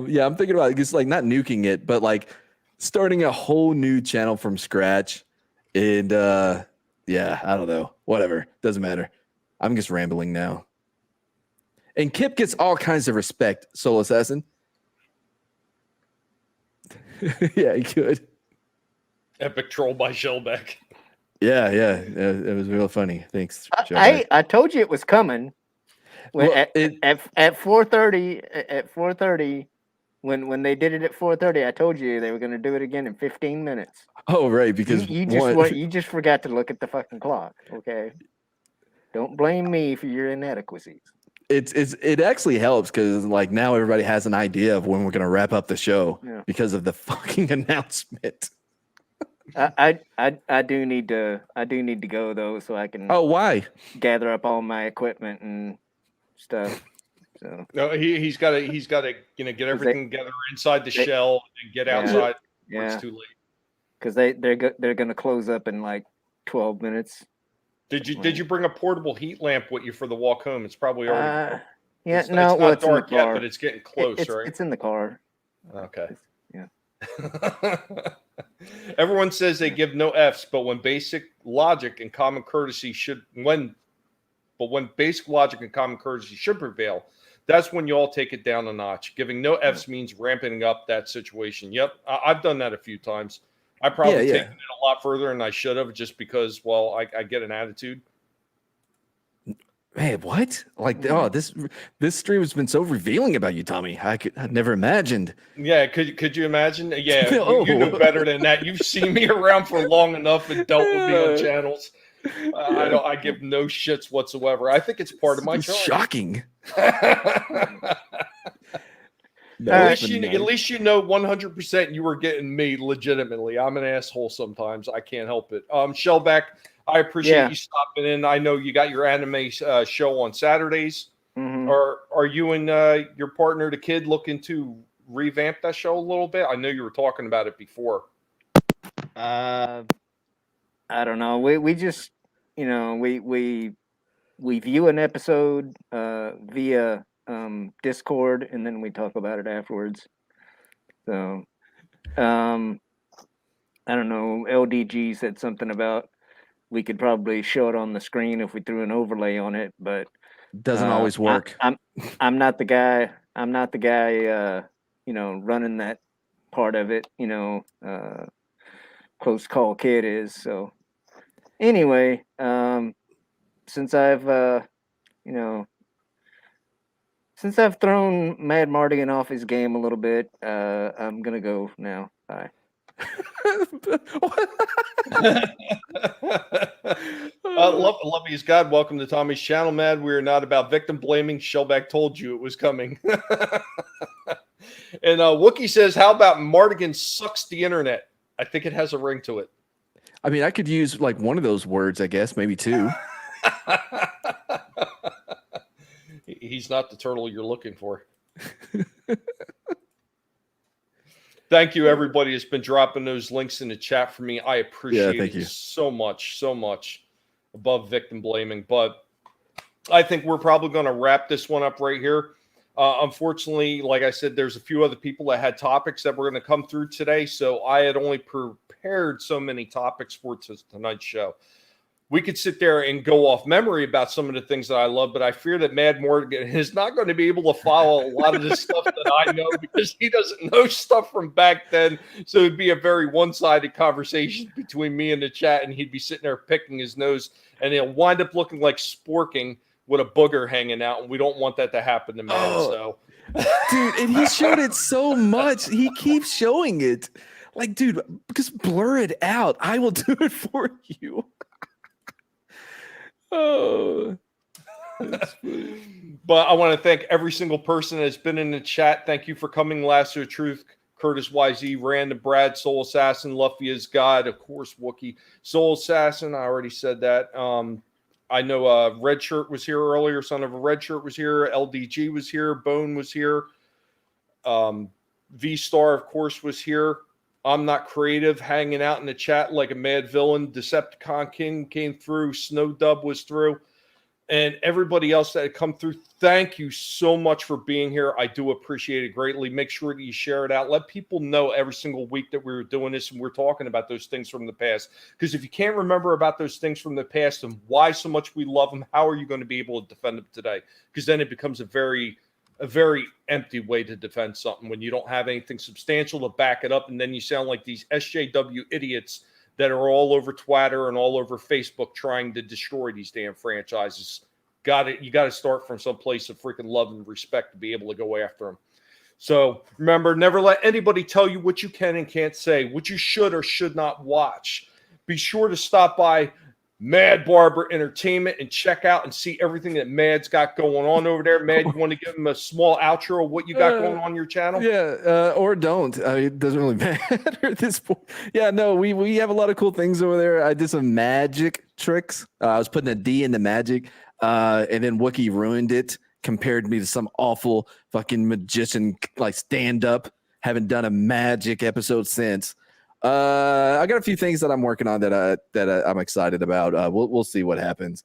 yeah, I'm thinking about just like not nuking it, but like starting a whole new channel from scratch. And yeah, I don't know. Whatever. Doesn't matter. I'm just rambling now. And Kip gets all kinds of respect, Soul Assassin. Yeah, he could. Epic troll by Shellback. Yeah, it was real funny. Thanks. I told you it was coming. When, Well, at 4:30 when they did it at 4:30, I told you they were going to do it again in 15 minutes. Oh, right, because you just forgot to look at the fucking clock. Okay, don't blame me for your inadequacies. It actually helps because like now everybody has an idea of when we're going to wrap up the show because of the fucking announcement. I do need to go though, so I can. Oh, why? Gather up all my equipment and stuff. So no, he's got to get everything together inside the shell and get outside before it's too late. Because they're going to close up in like 12 minutes. Did you bring a portable heat lamp with you for the walk home? It's probably already. It's not in dark the car. yet, but it's getting close, right? It's in the car. Okay. Yeah. Everyone says they give no Fs, but when basic logic and common courtesy should prevail, That's when you all take it down a notch. Giving no Fs means ramping up that situation. Yep, I've done that a few times. I probably taken it a lot further than I should have, just because, well, I get an attitude. Hey, what? Like, this stream has been so revealing about you, Tommy. I'd never imagined. Yeah, could you imagine? Yeah, you know better than that. You've seen me around for long enough and dealt with me on channels. I give no shits whatsoever. I think it's part of my charm. Shocking. At least you know 100% you were getting me legitimately. I'm an asshole sometimes. I can't help it. Shellback, I appreciate you stopping in. I know you got your anime show on Saturdays. Mm-hmm. Are you and your partner, the kid, looking to revamp that show a little bit? I know you were talking about it before. I don't know. We just, we view an episode via Discord, and then we talk about it afterwards. So, I don't know. LDG said something about we could probably show it on the screen if we threw an overlay on it, but doesn't always work. I'm not the guy. I'm not the guy. Running that part of it. Close Call Kid is. So anyway, since I've thrown Mad Mardigan off his game a little bit, I'm gonna go now. Bye. Love you, God. Welcome to Tommy's channel, Mad. We are not about victim blaming. Shellback told you it was coming. And Wookie says, how about Mardigan sucks the internet? I think it has a ring to it. I mean, I could use like one of those words, I guess, maybe two. He's not the turtle you're looking for. Thank you, everybody who's been dropping those links in the chat for me. I appreciate it so much, so much. Above victim blaming. But I think we're probably going to wrap this one up right here. Unfortunately, like I said, there's a few other people that had topics that were going to come through today. So I had only prepared so many topics for tonight's show. We could sit there and go off memory about some of the things that I love, but I fear that Mad Morgan is not going to be able to follow a lot of the stuff that I know because he doesn't know stuff from back then. So it'd be a very one-sided conversation between me and the chat, and he'd be sitting there picking his nose, and he'll wind up looking like Sporking with a booger hanging out, and we don't want that to happen to Mad. So, dude, and he showed it so much. He keeps showing it. Like, dude, just blur it out. I will do it for you. Oh, but I want to thank every single person that's been in the chat. Thank you for coming. Lasso of Truth, Curtis YZ, Random, Brad, Soul Assassin, Luffy is God, of course, Wookie, Soul Assassin. I already said that. I know Red Shirt was here earlier. Son of a Red Shirt was here. LDG was here. Bone was here. V Star, of course, was here. I'm Not Creative, hanging out in the chat like a mad villain. Decepticon King came through. Snow Dub was through. And everybody else that had come through, thank you so much for being here. I do appreciate it greatly. Make sure that you share it out. Let people know every single week that we're doing this and we're talking about those things from the past. Because if you can't remember about those things from the past and why so much we love them, how are you going to be able to defend them today? Because then it becomes a very empty way to defend something when you don't have anything substantial to back it up, and then you sound like these SJW idiots that are all over Twitter and all over Facebook trying to destroy these damn franchises. You got to start from some place of freaking love and respect to be able to go after them. So remember, never let anybody tell you what you can and can't say, what you should or should not watch. Be sure to stop by Mad Barber Entertainment and check out and see everything that Mad's got going on over there. Mad, you want to give him a small outro of what you got going on your channel? Yeah, or don't. It doesn't really matter at this point. Yeah, no, we have a lot of cool things over there. I did some magic tricks. I was putting a D in the magic, and then Wookie ruined it, compared me to some awful fucking magician, like stand-up. Haven't done a magic episode since. I got a few things that I'm working on that I'm excited about. We'll see what happens.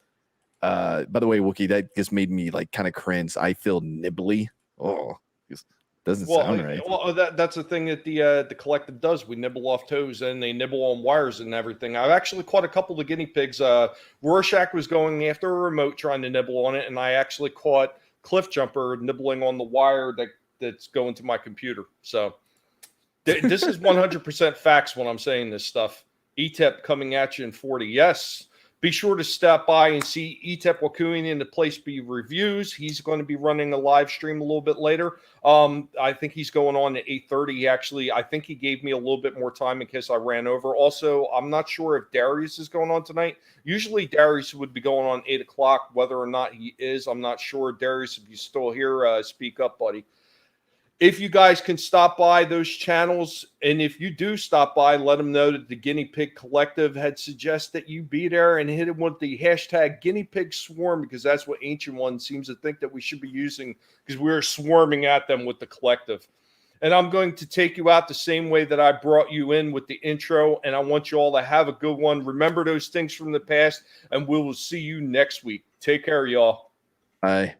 By the way, Wookie, that just made me like kind of cringe. I feel nibbly. Oh, it doesn't sound right. Well, that's the thing that the collective does. We nibble off toes and they nibble on wires and everything. I've actually caught a couple of guinea pigs. Rorschach was going after a remote trying to nibble on it, and I actually caught cliff jumper nibbling on the wire that's going to my computer. So this is 100% facts when I'm saying this stuff. ETEP coming at you in 40. Yes. Be sure to stop by and see ETEP Wakui in the Place B reviews. He's going to be running a live stream a little bit later. I think he's going on at 8:30. I think he gave me a little bit more time in case I ran over. Also, I'm not sure if Darius is going on tonight. Usually Darius would be going on 8 o'clock. Whether or not he is, I'm not sure. Darius, if you're still here, speak up, buddy. If you guys can stop by those channels, and if you do stop by, let them know that the Guinea Pig Collective had suggested that you be there and hit it with the hashtag Guinea Pig Swarm, because that's what Ancient One seems to think that we should be using, because we're swarming at them with the collective. And I'm going to take you out the same way that I brought you in with the intro, and I want you all to have a good one. Remember those things from the past, and we will see you next week. Take care, y'all. Bye.